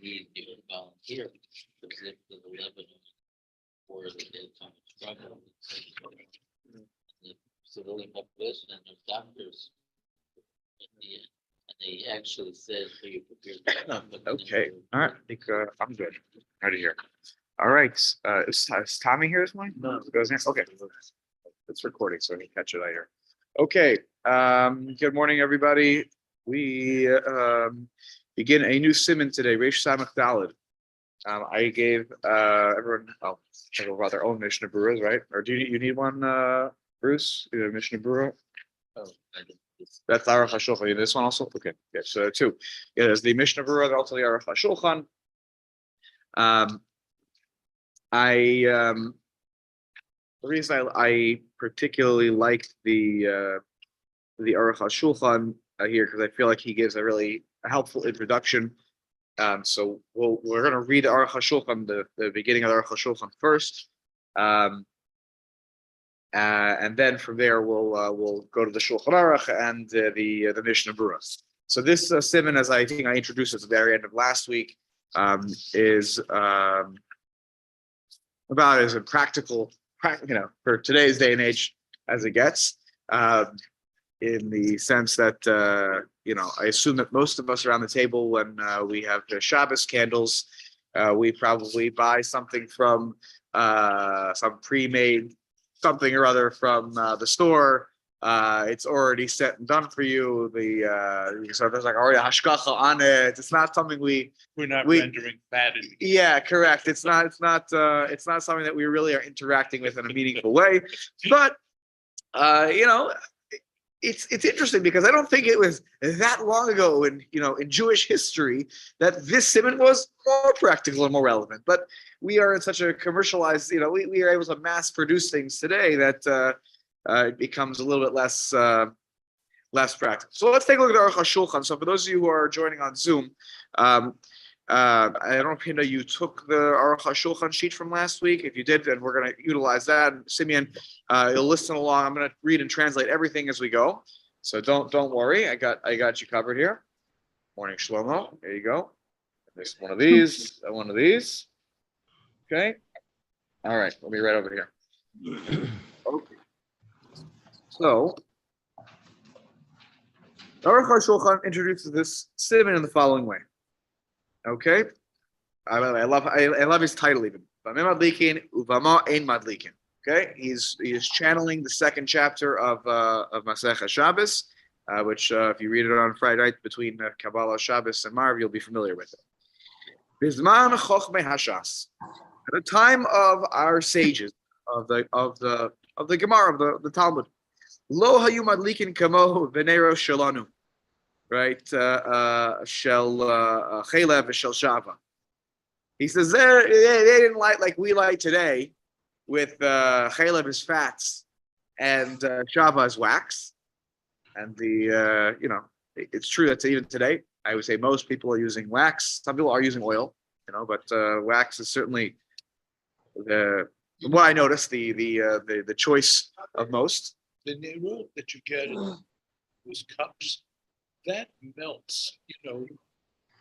need you to volunteer because if the 11 or the daytime struggle, the civilian population and there's doctors in the end. And they actually said, "Are you prepared?" Okay, all right, I think I'm good. Out of here. All right, is Tommy here this morning? No. Goes in? Okay, it's recording, so I can catch it out here. Okay, good morning, everybody. We begin a new simon today, Reish Samach Daled. I gave everyone, about their own Mishnah Berurahs, right? Or do you need one, Bruce? You have a Mishnah Berurah? Oh, I don't- That's the Aruch HaShulchan. You need this one also? Okay, yes, two. Yeah, there's the Mishnah Berurah, there's also the Aruch HaShulchan. The reason I particularly liked the Aruch HaShulchan here because I feel like he gives a really helpful introduction. So we're going to read the Aruch HaShulchan, the beginning of the Aruch HaShulchan first, and then from there we'll go to the Shulchan Aruch and the Mishnah Berurah. So this simon, as I think I introduced at the very end of last week, is about as a practical, for today's day and age as it gets, in the sense that, I assume that most of us around the table, when we have the Shabbos candles, we probably buy something from some pre-made something or other from the store. It's already set and done for you. So there's like already a hashgacha on it. It's not something we're not rendering bad. Yeah, correct. It's not something that we really are interacting with in a meaningful way. But it's interesting because I don't think it was that long ago in Jewish history that this simon was more practical and more relevant. But we are in such a commercialized, we are able to mass produce things today that it becomes a little bit less practical. So let's take a look at Aruch HaShulchan. So for those of you who are joining on Zoom, I don't know if you took the Aruch HaShulchan sheet from last week. If you did, then we're going to utilize that. Simeon, you'll listen along. I'm going to read and translate everything as we go. So don't worry. I got you covered here. Morning, Shlomo. There you go. There's one of these. One of these. Okay. All right. Let me right over here. Okay. So, Aruch HaShulchan introduces this simon in the following way. Okay, I love his title even. Okay, he's channeling the second chapter of Masechah Shabbos, which if you read it on Friday night between Kabbalah, Shabbos, and Marv, you'll be familiar with it. Bizman Chochmei Hashas, at the time of our sages of the Gemara of the Talmud, Lo hayu madlikin kamo v'nero shalanu. Right, shel chelev v'shel shava. He says they didn't like we light today with chelev as fats and shava as wax. And it's true that even today, I would say most people are using wax. Some people are using oil, but wax is certainly what I noticed the choice of most. The nero that you get in those cups, that melts,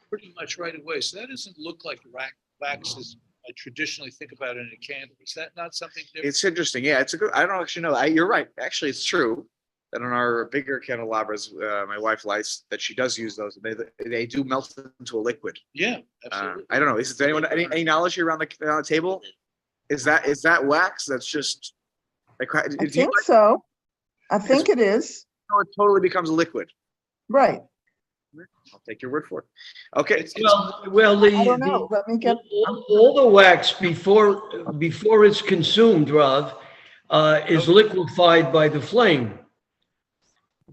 pretty much right away. So that doesn't look like wax as I traditionally think about it in a candle. Is that not something different? It's interesting. Yeah, it's a good. I don't actually know. You're right. Actually, it's true that on our bigger candelabras, my wife likes that she does use those. They do melt into a liquid. Yeah, absolutely. I don't know. Is there anyone any knowledge here around the table? Is that wax? That's just like. I think so. I think it is. It totally becomes a liquid. Right. I'll take your word for it. Okay. Well, I don't know. Let me get all the wax before it's consumed, Rav, is liquefied by the flame.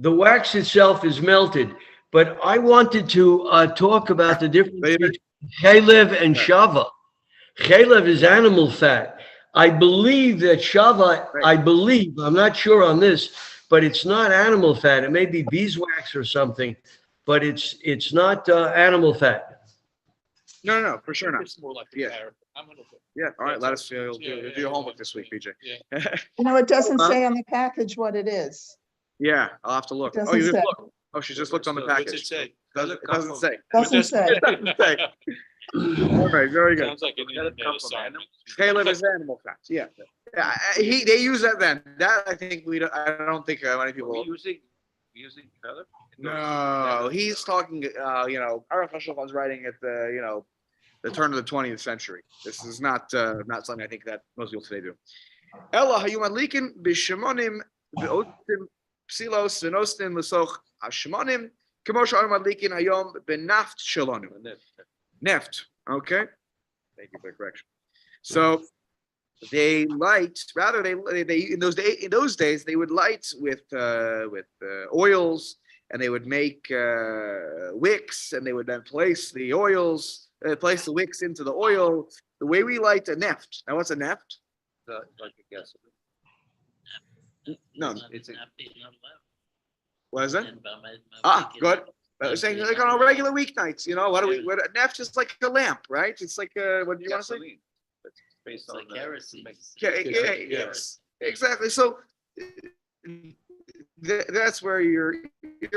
The wax itself is melted, but I wanted to talk about the difference between chelev and shava. Chelev is animal fat. I believe that shava, I'm not sure on this, but it's not animal fat. It may be beeswax or something, but it's not animal fat. No, for sure not. It's more like Yeah. carrot. I'm gonna put. Yeah, all right. Let us do Yeah, your homework this week, BJ. Yeah. it doesn't say on the package what it is. Yeah, I'll have to look. It Oh, you doesn't just say. look. Oh, she just looked on the What's package. it say? Doesn't say. Doesn't say. Doesn't say. All right, very good. Sounds like an internet assignment. Caleb is animal facts. Yeah. They use that then. That I think I don't think many people. Using feather? No, he's talking. Aruch HaShulchan's writing at the turn of the 20th century. This is not something I think that most people today do. Ella hayu madlikin b'shemonim v'otim psilos v'nostin l'soch hashmonim k'mo she'anu madlikin hayom b'naft shalonu. Neft. Okay. Thank you for the correction. So they light. Rather, they in those days they would light with oils, and they would make wicks, and they would then place the wicks into the oil. The way we light a neft. Now, what's a neft? Like a gasoline. No, It's. what is it? Good. Saying like on a regular weeknights, what do we? What a neft is like a lamp, right? It's like what do you want to say? Gasoline. That's based It's on like the- kerosene. Yes, exactly. So that's where you're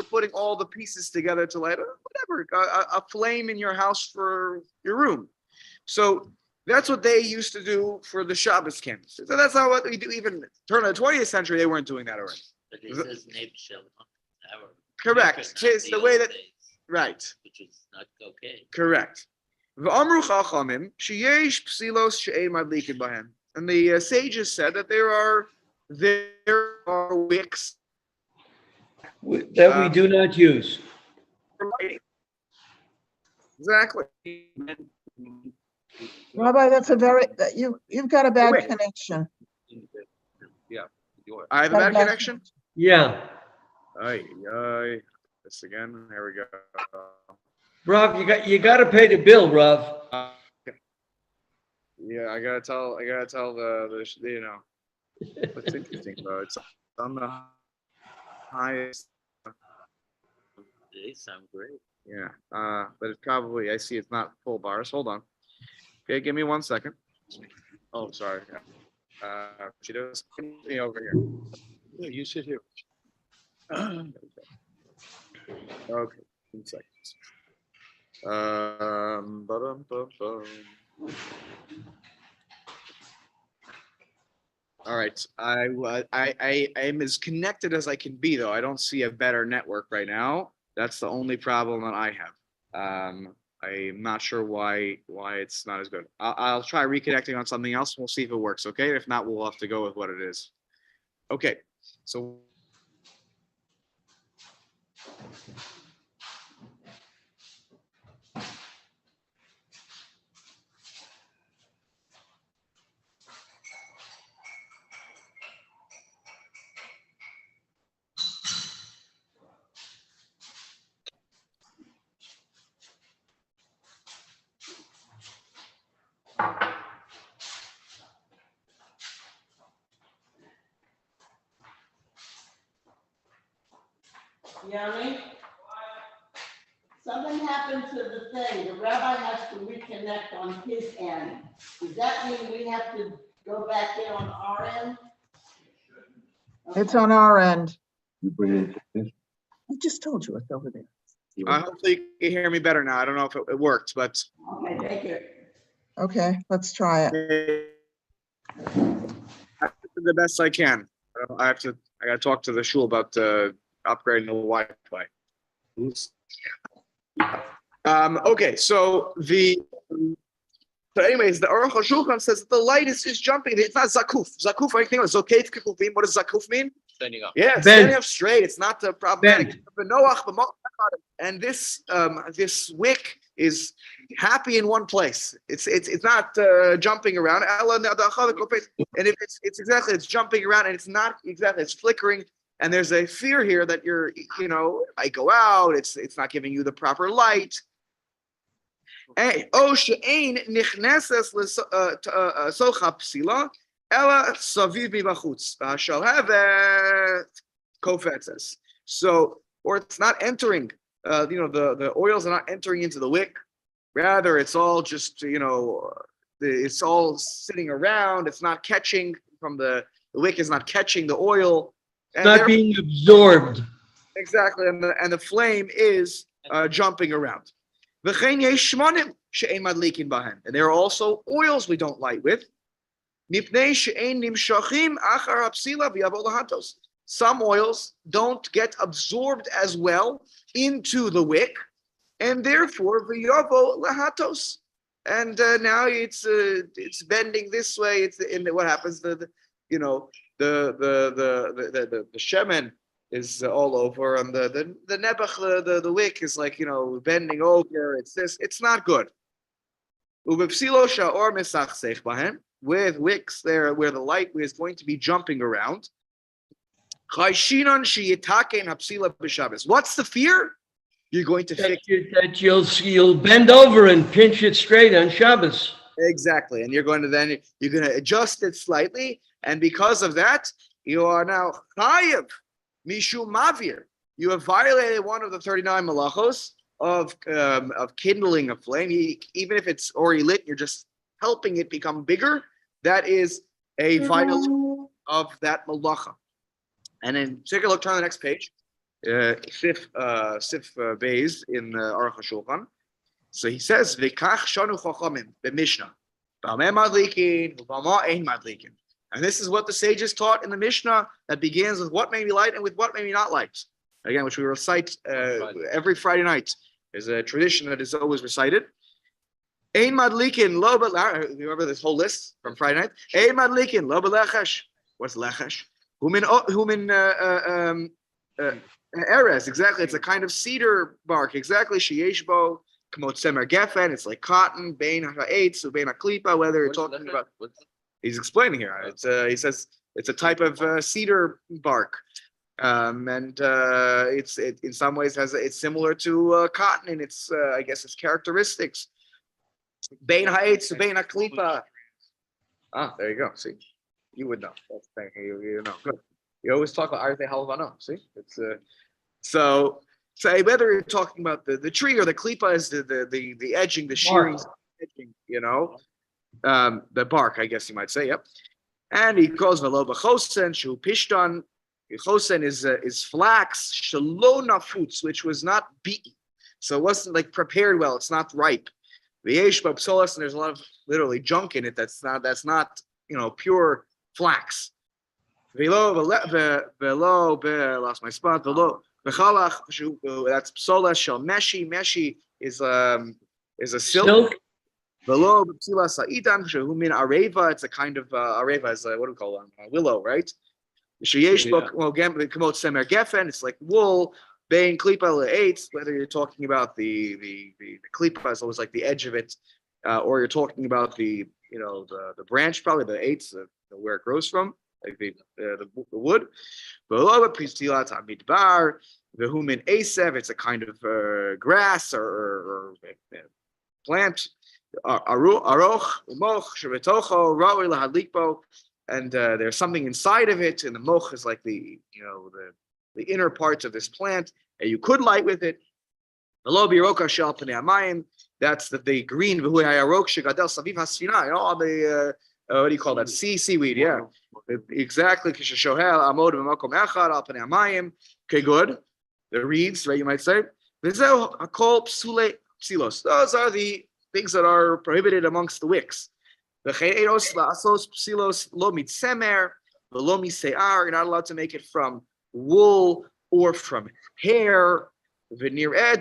putting all the pieces together to light a flame in your house for your room. So that's what they used to do for the Shabbos candles. So that's not what we do. Even turn of the 20th century, they weren't doing that already. But it says name shell. Correct. It's the way that right. Which is not okay. Correct. V'amru chachamim sheyesh psilos she'ein madlikin bahem. And the sages said that there are wicks That we do not use. for lighting. Exactly. Rabbi, you've got a bad Wait. connection. Yeah. yours. I have a bad connection. Yeah. Ay. This again. There we go. Rob, you got to pay the bill, Rob. Yeah, I gotta tell the What's interesting though, it's on the highest. They sound great. Yeah, but it's probably, I see it's not full bars. Hold on. Okay, give me 1 second. Oh, sorry. She does me over here. Yeah, you sit here. Okay, 2 seconds. Ba-dum-bum-bum. All right, I am as connected as I can be, though. I don't see a better network right now. That's the only problem that I have. I'm not sure why it's not as good. I'll try reconnecting on something else. We'll see if it works. Okay, if not, we'll have to go with what it is. Okay, so. Yanni? Something happened to the thing. The rabbi has to reconnect on his end. Does that mean we have to go back in on our end? It's on our end. You bring it. I just told you it's over there. Hopefully you can hear me better now. I don't know if it worked, but Okay, thank you. Okay, let's try it. I did the best I can. I got to talk to the shul about upgrading the Wi-Fi. Okay, so anyways, the Aruch HaShulchan says that the light is jumping. It's not zakuf. Zakuf, I think, zokef kikufim. What does zakuf mean? Standing up. Yeah, Bent. standing up straight. It's not problematic. Bent. And this wick is happy in one place. It's not jumping around. And if it's exactly, it's jumping around, and it's not exactly, it's flickering. And there's a fear here that I go out. It's not giving you the proper light. Hey, she'ein nichneses socha psila ela saviv mibachutz shalhevet kofetzes. So, or it's not entering. The oils are not entering into the wick. Rather, it's all just it's all sitting around. It's not catching from the wick is not catching the oil. And Not being absorbed. exactly, and the flame is jumping around. V'chein yesh shmonim she'ein madlikin bahen. And there are also oils we don't light with. Mipnei she'ein nimshachim achar hapsila v'yavo lahatos. Some oils don't get absorbed as well into the wick, and therefore v'yavo lahatos. And now it's bending this way. It's in what happens. The shemen is all over, and the nebuch, the wick is like bending over. It's this. It's not good. With wicks there where the light is going to be jumping around. What's the fear? You're going to fix that you'll bend over and pinch it straight on Shabbos. exactly, and you're going to adjust it slightly, and because of that, you are now chayav mishu mavir. You have violated one of the 39 malachos of kindling a flame, even if it's already lit. You're just helping it become bigger. That is a violation of that malacha. And then take a look. Turn to the next page. Sif Beis in Aruch HaShulchan. So he says, "V'kach shanu chachamim b'Mishnah, b'ameh madlikin, b'ameh ein madlikin." And this is what the sages taught in the Mishnah that begins with what may be light and with what may be not light. Again, which we recite every Friday night. There's a tradition that is always recited. Ein madlikin lo b'lechesh. Remember this whole list from Friday night? Ein madlikin lo b'lechesh. What's lechesh? Humin Erez, exactly. It's a kind of cedar bark. Exactly. Sheyeshbo, kamot semer gefen. It's like cotton. Bein ha'etz, ubein ha'klipa. Whether you're talking about, he's explaining here. It's he says it's a type of cedar bark, and it's in some ways it's similar to cotton in its I guess its characteristics. Bein ha'etz, ubein ha'klipa. Ah, there you go. See, you would know. That's the thing. You know. Good. You always talk about Artei Halvano. See, it's so whether you're talking about the tree or the klipa is the edging, the shearing, edging, the bark, I guess you might say. Yep. And he calls velo b'chosen shu pishtan. Chosen is flax shelo nafuts, which was not beaten, so it wasn't like prepared well. It's not ripe. V'yesh b'psolas, and there's a lot of literally junk in it. That's not pure flax. Lost my spot. That's psola shel meshi. Meshi is a silk. Areva. It's a kind of areva is what do we call it? Willow, right? It's like wool. Bein klipa le'etz. Whether you're talking about the klipa is always like the edge of it, or you're talking about the branch, probably the eitz, where it grows from. Like the wood, it's a kind of grass or plant. And there's something inside of it, and the moch is like the inner parts of this plant, and you could light with it. That's the green. What do you call that? Seaweed, yeah. Exactly. Okay, good. The reeds, right, you might say. Those are the things that are prohibited amongst the wicks. You're not allowed to make it from wool or from hair. Whether you're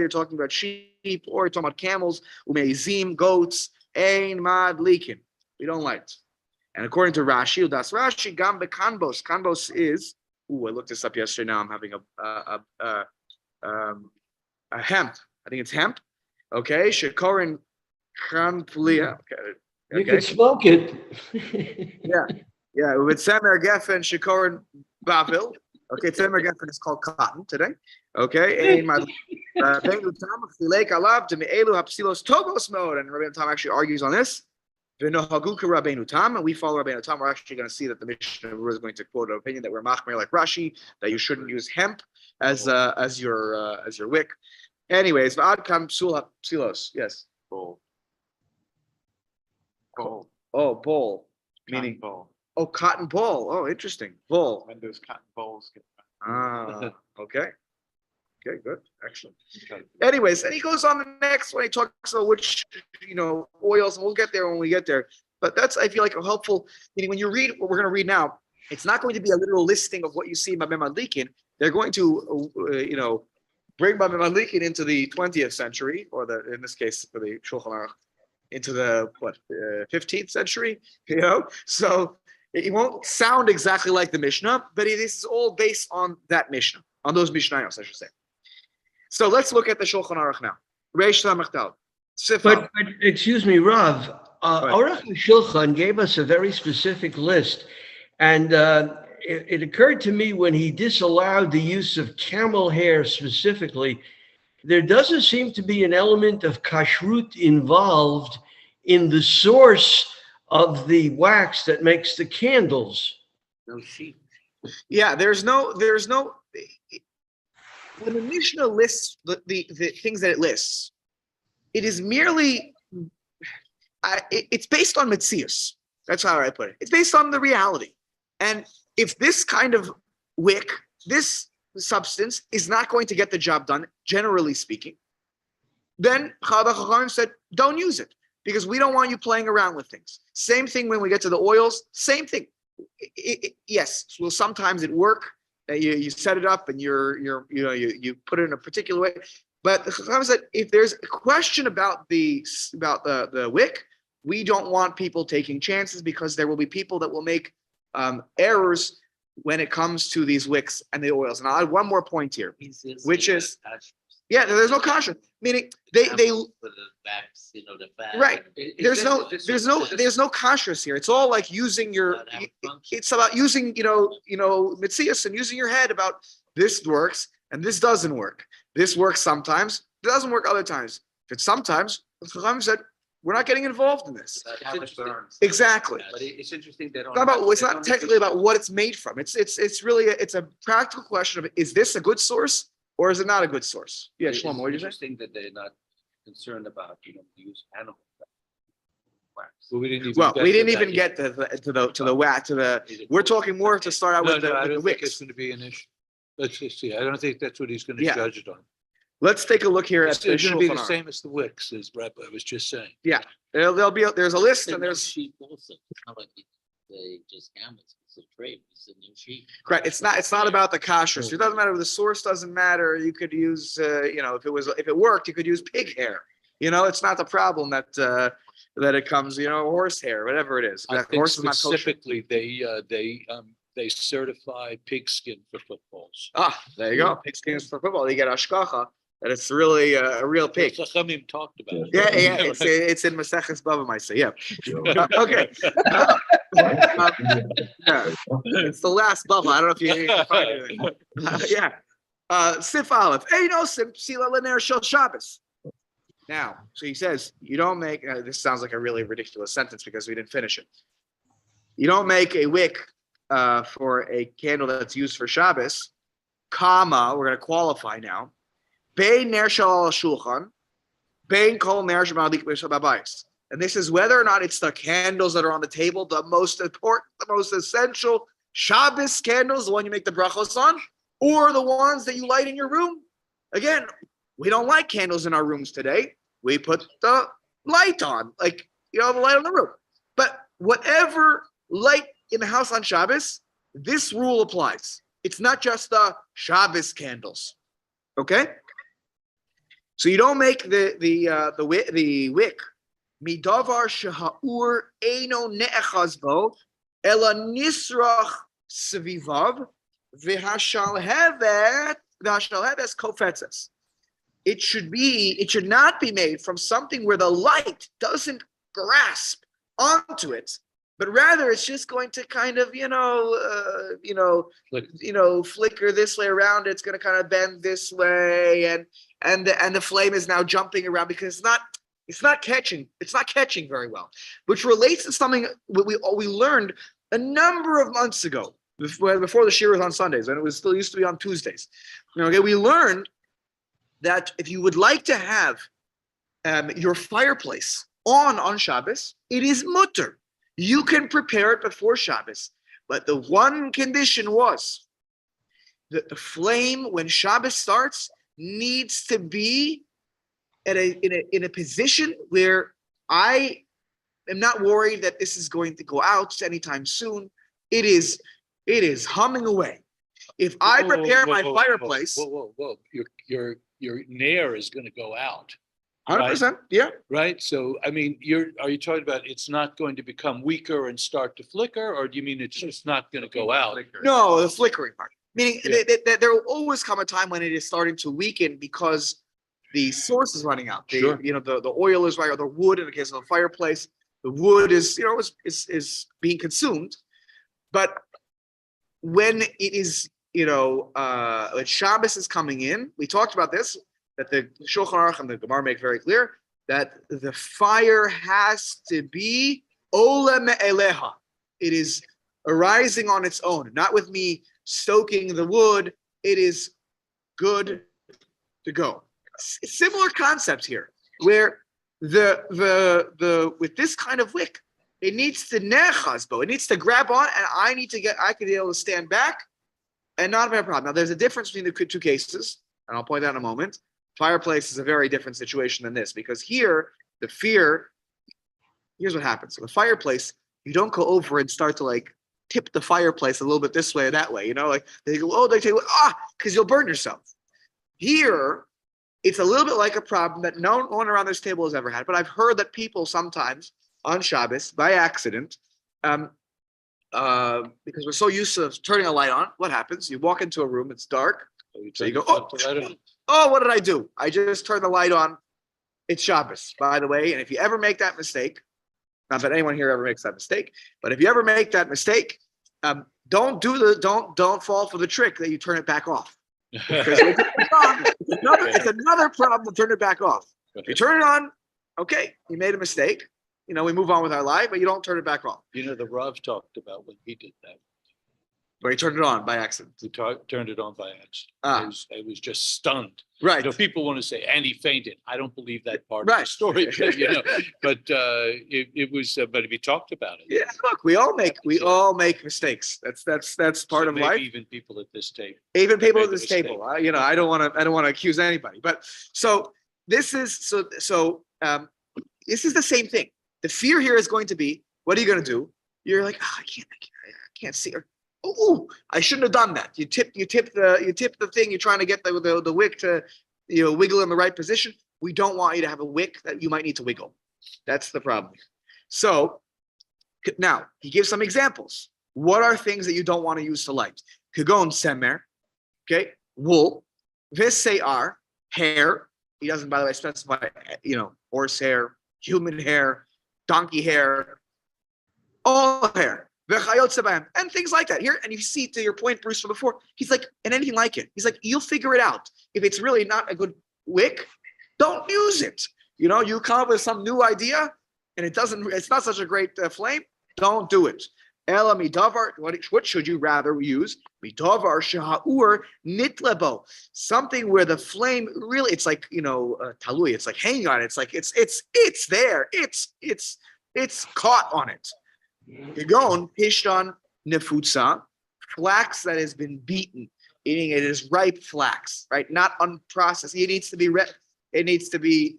talking about sheep or you're talking about camels, umeizim, goats, ein madlikin. We don't light. And according to Rashi, das Rashi, gam bekanbos. Kanbos is, I looked this up yesterday. Now I'm having a hemp. I think it's hemp. Okay, shekorin kranplia. Okay. You can smoke it. Yeah. With semer gefen shekorin bavil. Okay, semer gefen is called cotton today. Okay, and Rabbi Tam actually argues on this. And we follow Rabbi Tam. We're actually going to see that the Mishnah is going to quote an opinion that we're machmer like Rashi, that you shouldn't use hemp as your wick. Anyways, psilos. Yes. Bowl. Oh, bowl. Meaning Bowl. Oh, cotton ball. Oh, interesting. Ball. When those cotton bowls get Okay. Okay, good, excellent. Anyways, and he goes on the next one. He talks about which, oils, and we'll get there when we get there. But that's, I feel like, a helpful, meaning when you read what we're going to read now, it's not going to be a literal listing of what you see in Babem Madlikin. They're going to, bring Babem Madlikin into the 20th century, or in this case, for the Shulchan Aruch, into the 15th century. So it won't sound exactly like the Mishnah, but this is all based on that Mishnah, on those Mishnayos, I should say. So let's look at the Shulchan Aruch now. Reish Lamed Daled. But excuse me, Rav, Right. Aruch Shulchan gave us a very specific list. And it occurred to me when he disallowed the use of camel hair specifically, there doesn't seem to be an element of kashrut involved in the source of the wax that makes the candles. No sheep. Yeah, there's no. When the Mishnah lists the things that it lists, it is merely. It's based on Metzius. That's how I put it. It's based on the reality. And if this kind of wick, this substance is not going to get the job done, generally speaking, then Chada Chachamim said, don't use it because we don't want you playing around with things. Same thing when we get to the oils, same thing. Yes, well, sometimes it work. You set it up and you put it in a particular way. But the Chachamim said, if there's a question about the wick, we don't want people taking chances because there will be people that will make errors when it comes to these wicks and the oils. And I'll add one more point here, which is, there's no kasha. Meaning they For the backs, the fat. right. There's no kashrus here. It's all like using your. It's about using mitzias and using your head about this works and this doesn't work. This works sometimes. It doesn't work other times. If it's sometimes, the Chachamim said we're not getting involved in this. Exactly. But it's interesting that It's not technically about what it's made from. It's really a practical question of, is this a good source or is it not a good source? Yeah, Shlomo, what did you say? Interesting that they're not concerned about the use of animal wax. We didn't even get to the wax. We're talking more to start out No, with I the don't think it's wicks. going to be an issue. Let's just see. I don't think that's what he's going to Yeah. judge it on. Let's take a look here at It's the going to be the Shulchan Aruch. same as the wicks, as Rabbi was just saying. There's a list and And there's sheep also. It's not like they just camels. It's a trade. It's a new sheep. correct. It's not about the kashrus. It doesn't matter. The source doesn't matter. You could use if it worked, you could use pig hair. It's not the problem that it comes, horse hair, whatever it is. I That think horse is not kosher. specifically, they certify pigskin for footballs. There you go. Pigskins for football. You get ashkacha that it's really a real pig. Chachamim talked about it. Yeah. It's in Maseches Bava Maaseh. Yeah. Okay. It's the last Bava. I don't know if you can find it. Sif Aleph. Sim Sila Lener Shel Shabbos. Now, so he says, you don't make. This sounds like a really ridiculous sentence because we didn't finish it. You don't make a wick for a candle that's used for Shabbos. Comma. We're going to qualify now. Bein ner shel shulchan, bein kol ner shemalik b'shabayis. And this is whether or not it's the candles that are on the table, the most important, the most essential Shabbos candles, the one you make the brachos on, or the ones that you light in your room. Again, we don't like candles in our rooms today. We put the light on, the light on the roof. But whatever light in the house on Shabbos, this rule applies. It's not just the Shabbos candles. Okay? So you don't make the wick. Midavar shehaur eino ne'echaz bo ela nisrach svivav v'hashalhevet kofetzes. It should not be made from something where the light doesn't grasp onto it, but rather it's just going to kind of flicker this way around. It's going to kind of bend this way, and the flame is now jumping around because it's not catching very well, which relates to something we learned a number of months ago before the shir was on Sundays, and it was still used to be on Tuesdays. We learned that if you would like to have your fireplace on Shabbos, it is mutter. You can prepare it before Shabbos, but the one condition was the flame when Shabbos starts needs to be in a position where I am not worried that this is going to go out anytime soon. It is humming away. If I prepare my fireplace, Whoa. Your nair is gonna go out, 100%, yeah. right? So, I mean, are you talking about it's not going to become weaker and start to flicker, or do you mean it's just not gonna go out? No, the flickering part. Meaning Yeah. there will always come a time when it is starting to weaken because the source is running out. Sure. The oil is right, or the wood in the case of a fireplace, the wood is is being consumed. But when it is, when Shabbos is coming in, we talked about this, that the Shulchan Aruch and the Gemara make very clear that the fire has to be Ola Me'eleha. It is arising on its own, not with me stoking the wood. It is good to go. Similar concept here, where the with this kind of wick, it needs to nechazbo, it needs to grab on, and I could be able to stand back and not have a problem. Now, there's a difference between the two cases, and I'll point out in a moment. Fireplace is a very different situation than this, because here, here's what happens. So the fireplace, you don't go over and start to like tip the fireplace a little bit this way or that way, like they go, because you'll burn yourself. Here, it's a little bit like a problem that no one around this table has ever had, but I've heard that people sometimes on Shabbos, by accident, because we're so used to turning a light on, what happens? You walk into a room, it's dark, so you go, what did I do? I just turned the light on. It's Shabbos, by the way, and if you ever make that mistake, not that anyone here ever makes that mistake, but if you ever make that mistake, don't fall for the trick that you turn it back off. Because it's another problem to turn it back off. You turn it on, okay, you made a mistake. We move on with our life, but you don't turn it back off. The Rav talked about when he did that. Where he turned it on by accident. He turned it on by accident. I was just stunned. Right. People want to say, and he fainted. I don't believe that part of Right. the story, but it was, but he talked about it. Yeah, look, we all make mistakes. That's part of Maybe life. even people at this table. Even people at made a this table. I don't want to accuse anybody. But so this is this is the same thing. The fear here is going to be, what are you going to do? You're like, I can't see her. Oh, I shouldn't have done that. You tip the thing. You're trying to get the wick to wiggle in the right position. We don't want you to have a wick that you might need to wiggle. That's the problem. So now he gives some examples. What are things that you don't want to use to light? Kagon semer, okay, wool, visayar, hair. He doesn't, by the way, specify horse hair, human hair, donkey hair, all hair. And things like that here. And you see, to your point, Bruce, from before, he's like, and anything like it. He's like, you'll figure it out. If it's really not a good wick, don't use it. You come up with some new idea and it's not such a great flame, don't do it. Ela midavar, what should you rather use? Midavar shaha'ur nitlebo. Something where the flame really, it's like, talui, it's like hanging on it. It's like, it's there. It's caught on it. Kagon pishtan nefutza, flax that has been beaten, meaning it is ripe flax, right? Not unprocessed. It needs to be It needs to be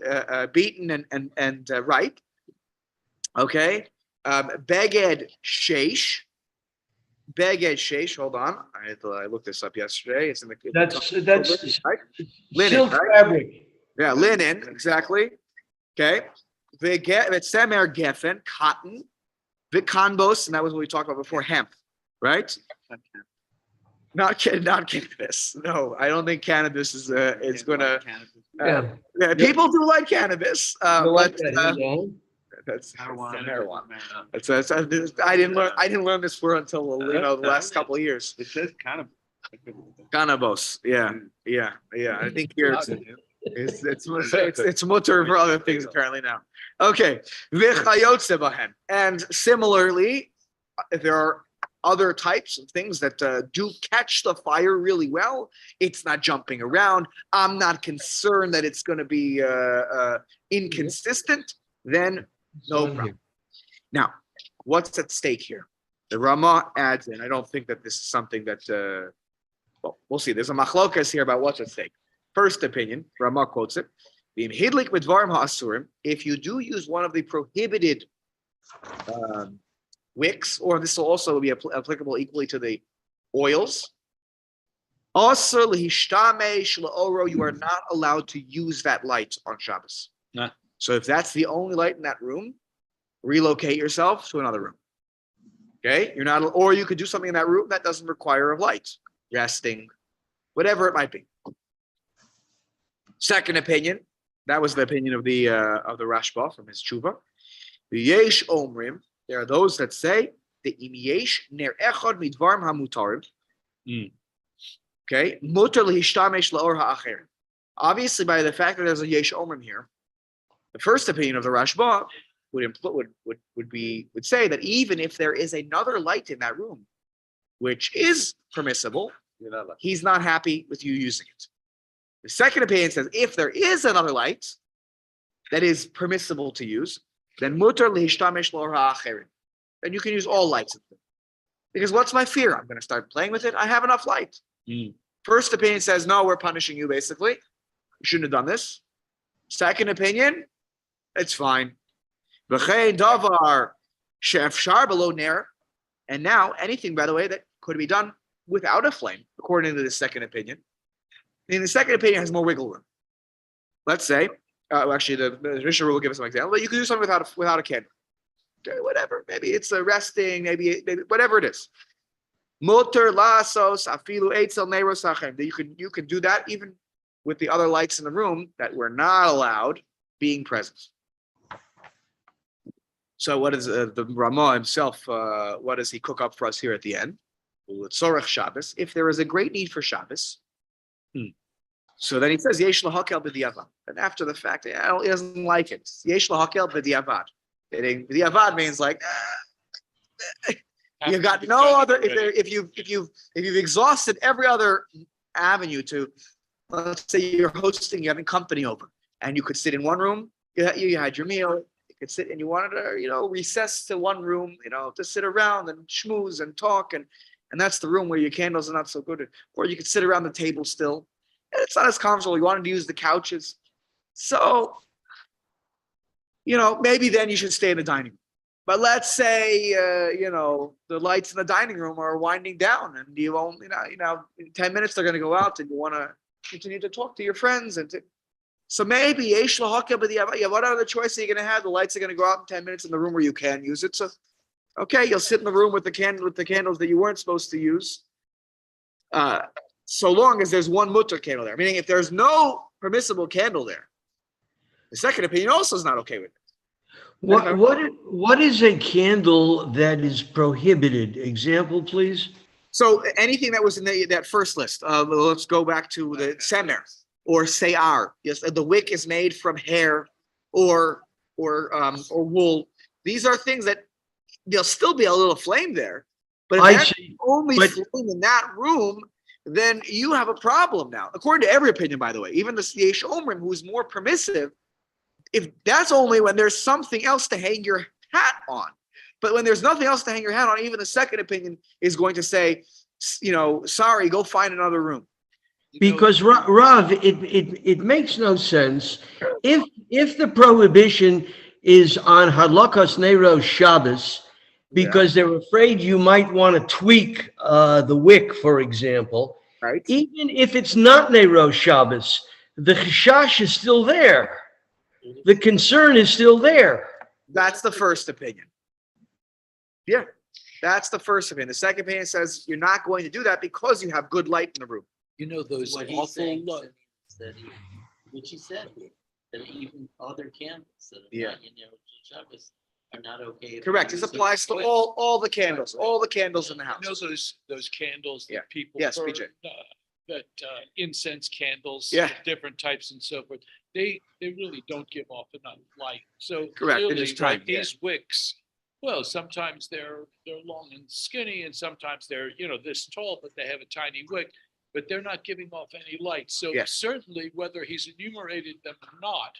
beaten and ripe. Okay. Beged sheish. Hold on. I looked this up yesterday. It's in the. That's right? Linen, silk right? fabric. Yeah, linen, exactly. Okay. Semer geffen, cotton. Vikanbos, and that was what we talked about before, hemp, right? Not cannabis. No, I don't think cannabis is going to. Yeah, people do like cannabis, but that's marijuana. I didn't learn this word until the last couple of years. It says Cannabis. Yeah. I think here it's mutter for other things apparently now. Okay, and similarly, if there are other types of things that do catch the fire really well, it's not jumping around. I'm not concerned that it's going to be inconsistent. Then no problem. Now, what's at stake here? The Rama adds in. I don't think that this is something that Well, we'll see. There's a machlokas here about what's at stake. First opinion, Ramah quotes it. If you do use one of the prohibited wicks, or this will also be applicable equally to the oils, you are not allowed to use that light on Shabbos. Nah. So if that's the only light in that room, relocate yourself to another room. Okay, you're not, or you could do something in that room that doesn't require a light, resting, whatever it might be. Second opinion, that was the opinion of the Rashba from his tshuva. Yesh omrim, there are those that say the imyesh ner echad midvarm hamutarim. Okay, mutar lehishtamesh laor ha'acher. Obviously, by the fact that there's a yesh omrim here, the first opinion of the Rashba would say that even if there is another light in that room, which is permissible, he's not happy with you using it. The second opinion says if there is another light that is permissible to use, then mutar lehishtamesh laor ha'acherin. Then you can use all lights. Because what's my fear? I'm going to start playing with it. I have enough light. First opinion says, no, we're punishing you, basically. You shouldn't have done this. Second opinion, it's fine. And now anything, by the way, that could be done without a flame, according to the second opinion. And the second opinion has more wiggle room. Let's say, actually, the Mishnah will give us some example, but you can do something without a candle. Okay, whatever. Maybe it's a resting, maybe whatever it is. Motor lasos afilu eitzel neirosachem. You can do that even with the other lights in the room that we're not allowed being present. So what is the Ramah himself? What does he cook up for us here at the end? Tzorech Shabbos. If there is a great need for Shabbos, so then he says yesh lahakel b'diavad. And after the fact, he doesn't like it. Yesh lahakel b'diavad. B'diavad means like you got no other. If you've exhausted every other avenue to, let's say you're hosting, you're having company over, and you could sit in one room. You had your meal. You could sit and you wanted to, recess to one room, to sit around and schmooze and talk, and that's the room where your candles are not so good. Or you could sit around the table still, and it's not as comfortable. You wanted to use the couches, so maybe then you should stay in the dining room. But let's say, the lights in the dining room are winding down, and you only, in 10 minutes they're going to go out, and you want to continue to talk to your friends, so maybe yesh lahakel b'diavad. What other choice are you going to have? The lights are going to go out in 10 minutes in the room where you can use it. So, okay, you'll sit in the room with the candles that you weren't supposed to use. So long as there's one mutter candle there. Meaning, if there's no permissible candle there, the second opinion also is not okay with it. What is a candle that is prohibited? Example, please. So anything that was in that first list. Let's go back to the semer or seyar. Yes, the wick is made from hair or wool. These are things that there'll still be a little flame there, but if that's only flame in that room, then you have a problem now. According to every opinion, by the way, even the Yesh Omrim, who's more permissive, if that's only when there's something else to hang your hat on. But when there's nothing else to hang your hat on, even the second opinion is going to say, sorry, go find another room. Because Rav, it makes no sense if the prohibition is on Hadlakas Neiros Shabbos, because they're afraid you might want to tweak the wick, for example. Right. Even if it's not Neiros Shabbos, the chashash is still there. The concern is still there. That's the first opinion. Yeah, that's the first opinion. The second opinion says you're not going to do that because you have good light in the room. Those What he's awful saying which he said, that even other candles that are not in Shabbos are not okay. Correct. This applies to all the candles, all the candles in the house. Those candles Yeah. that people Yes, burn, PJ. that incense candles, Yeah. different types and so forth. They really don't give off enough light. So Correct. clearly, It is time, these wicks, well, sometimes they're long and skinny, and sometimes they're this tall, but they have a tiny wick, but they're not giving off any light. So Yes. certainly, whether he's enumerated them or not,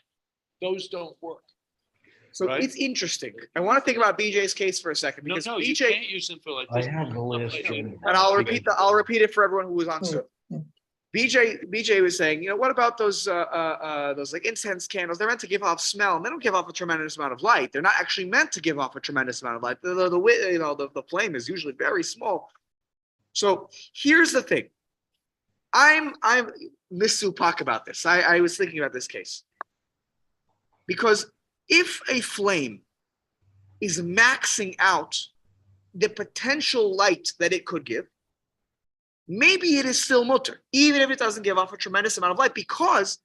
those don't work. So Right. it's interesting. I want to think about BJ's case for a second No, because no, you BJ, can't use them for like I this. have the last and I'll repeat it for everyone who was on Wait, Zoom. yeah. BJ was saying, what about those like incense candles? They're meant to give off smell, and they don't give off a tremendous amount of light. They're not actually meant to give off a tremendous amount of light. The flame is usually very small. So here's the thing. I'm misupak about this. I was thinking about this case. Because if a flame is maxing out the potential light that it could give, maybe it is still mutter, even if it doesn't give off a tremendous amount of light, because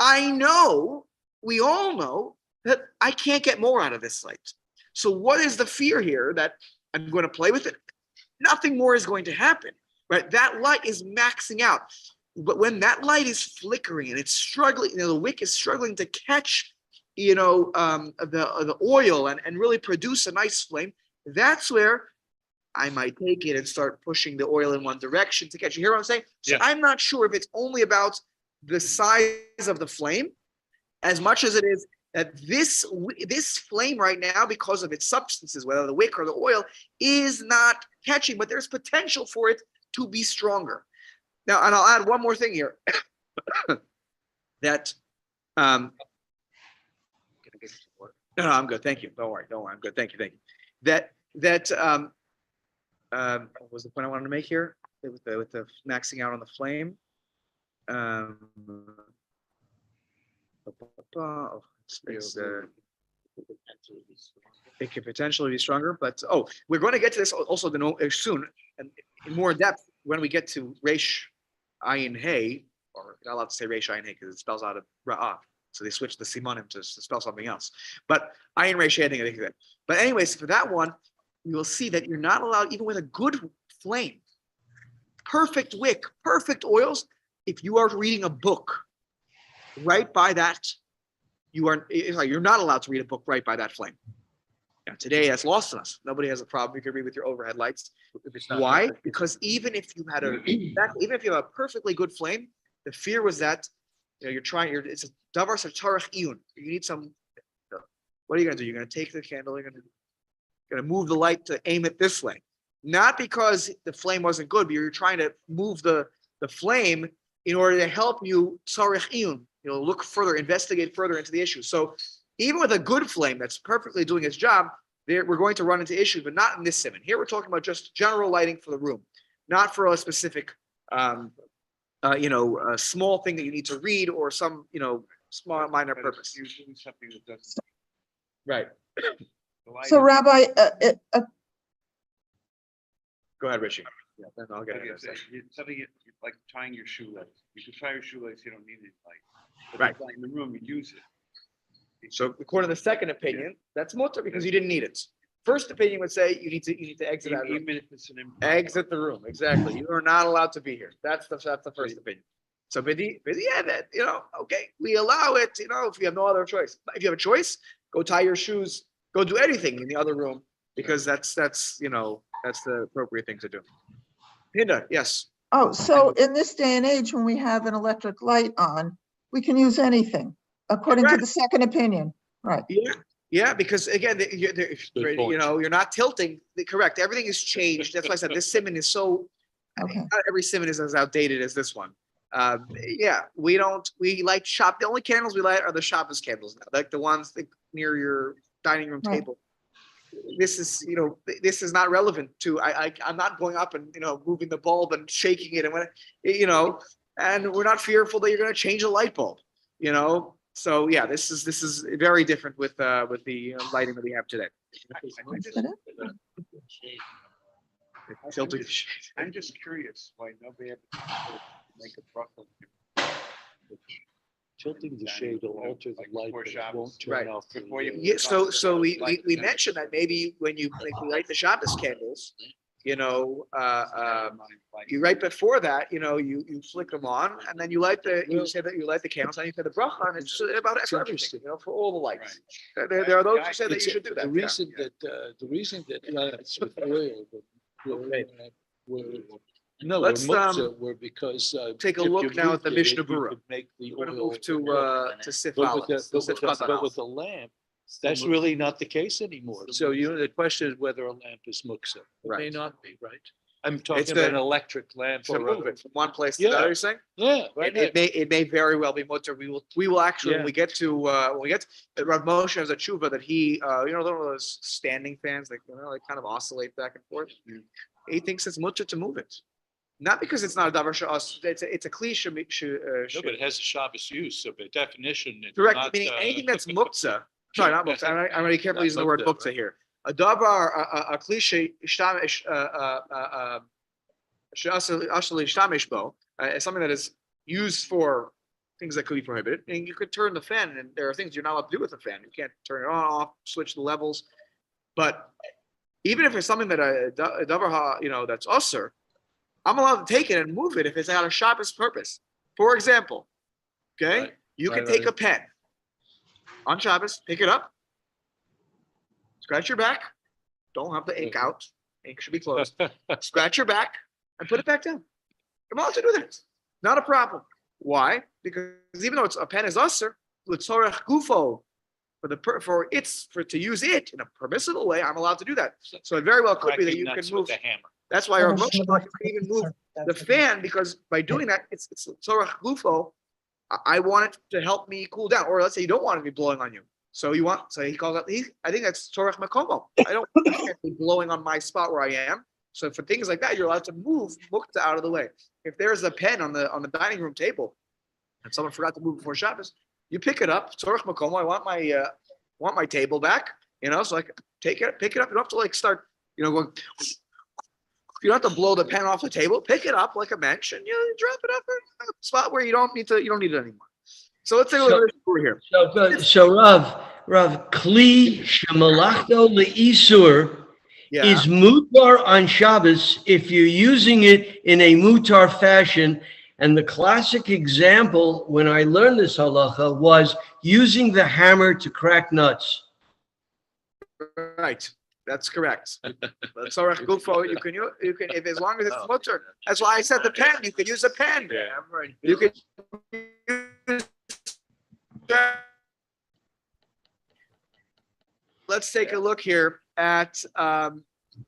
we all know that I can't get more out of this light. So what is the fear here that I'm going to play with it? Nothing more is going to happen, right? That light is maxing out. But when that light is flickering and it's struggling, the wick is struggling to catch, the oil and really produce a nice flame, that's where I might take it and start pushing the oil in one direction to catch. You hear what I'm saying? So Yeah. I'm not sure if it's only about the size of the flame as much as it is that this flame right now, because of its substances, whether the wick or the oil, is not catching, but there's potential for it to be stronger. Now, and I'll add one more thing here that no, I'm good. Thank you. Don't worry. I'm good. Thank you. That what was the point I wanted to make here with the maxing out on the flame? It could potentially be stronger, but we're going to get to this also soon and more in depth when we get to Reish Ayin Hey, or you're not allowed to say Reish Ayin Hey because it spells out of Ra'ah. So they switched the Simonim to spell something else. But Ayin Reish Hey, I think that. But anyways, for that one, you will see that you're not allowed, even with a good flame, perfect wick, perfect oils, if you are reading a book right by that, you're not allowed to read a book right by that flame. Now, today that's lost on us. Nobody has a problem. You can read with your overhead lights. Why? Because even if you have a perfectly good flame, the fear was that it's a davar satarach iyun. You need some. What are you going to do? You're going to take the candle. You're going to move the light to aim it this way. Not because the flame wasn't good, but you're trying to move the flame in order to help you tzarech iyun. Look further, investigate further into the issue. So even with a good flame that's perfectly doing its job, we're going to run into issues, but not in this simon. Here we're talking about just general lighting for the room, not for a specific, a small thing that you need to read or some, small minor purpose. Usually something that doesn't. Right. So Rabbi, Go ahead, Richie. Yeah, then I'll get it. Something like tying your shoelace. You can tie your shoelace, you don't need it like. Right. In the room, you use it. So according to the second opinion, that's mutter because you didn't need it. First opinion would say you need to exit that room. Even if it's an Exit the room. Exactly. You are not allowed to be here. That's the first opinion. So okay, we allow it, if you have no other choice. If you have a choice, go tie your shoes, go do anything in the other room, because that's the appropriate thing to do. Hinda, yes. oh, so in this day and age, when we have an electric light on, we can use anything, according to the second opinion, right? Yeah, because again, you're not tilting. Correct. Everything is changed. That's why I said this simon is so. Okay. Not every simon is as outdated as this one. We light shop. The only candles we light are the Shabbos candles now, like the ones near your dining room Right. table. This is not relevant to. I'm not going up and moving the bulb and shaking it and we're not fearful that you're going to change a light bulb. So yeah, this is very different with the lighting that we have today. Tilting the shade. I'm just curious why nobody ever make a Brooklyn. Tilting the shade will alter the light, but it won't Right. turn off. Before you- Yeah, so we mentioned that maybe when you light the Shabbos candles, you right before that, you flick them on, and then you light the candles, and you say the bracha, and it's about for everything, for all the lights. There are those who say that you should do that. The reason that lights with oil Let's, were because. take a if look you now at the moved it, Mishnah you Berurah. could Make the We're going to oil. move to Sif But Aleph. with Sif the Chazan Aleph. lamp, That's really not the case anymore. So the question is whether a lamp is muktzah. It may Right. not be, right? I'm It's talking about an the- electric lamp. To or move a- it from one place to Yeah. the other, you're saying? Yeah, right. It may very well be mutter. We will actually, Yeah. when we get to, Rav Moshe has a tshuva that he, those standing fans, like, they kind of oscillate back and forth. He thinks it's mutter to move it. Not because it's not a davar sha'as, it's a cliche. No, but it has a Shabbos use, so by definition. it's Correct, not, meaning anything that's muktzah, sorry, not muktzah, I'm already careful Not using the word muktzah, muktzah here. A davar, a cliche, shtamish, shtamish bo, something that is used for things that could be prohibited, and you could turn the fan, and there are things you're not allowed to do with the fan. You can't turn it on, off, switch the levels. But even if it's something that a davar, that's usher, I'm allowed to take it and move it if it's out of Shabbos purpose. For example, okay, Right, you can right, take right. a pen on Shabbos, pick it up, scratch your back, don't have the ink out, ink should be closed, scratch your back and put it back down. I'm allowed to do that. Not a problem. Why? Because even though a pen is usher, l'tzorech gufo, to use it in a permissible way, I'm allowed to do that. So it very well could be that cracking you can nuts move. with a hammer. That's why our motion can even move the fan, because by doing that, it's tzorech gufo. I want it to help me cool down, or let's say you don't want it to be blowing on you. So he calls out. I think that's tzorech makomo. I don't want it to be blowing on my spot where I am. So for things like that, you're allowed to move mukta out of the way. If there's a pen on the dining room table, and someone forgot to move before Shabbos, you pick it up. Tzorech makomo. I want my table back. So I can pick it up. You don't have to start, going. You don't have to blow the pen off the table. Pick it up like a bench, and you drop it up in a spot where you don't need it anymore. So let's take a look at this over here. So Rav, kli shemalachto leisur Yeah. is mutar on Shabbos if you're using it in a mutar fashion. And the classic example when I learned this halacha was using the hammer to crack nuts. Right. That's correct. Tzorech gufo, you can if as long as it's mutter. That's why I said the pen. You could use a pen. Yeah. You could use. Let's take a look here at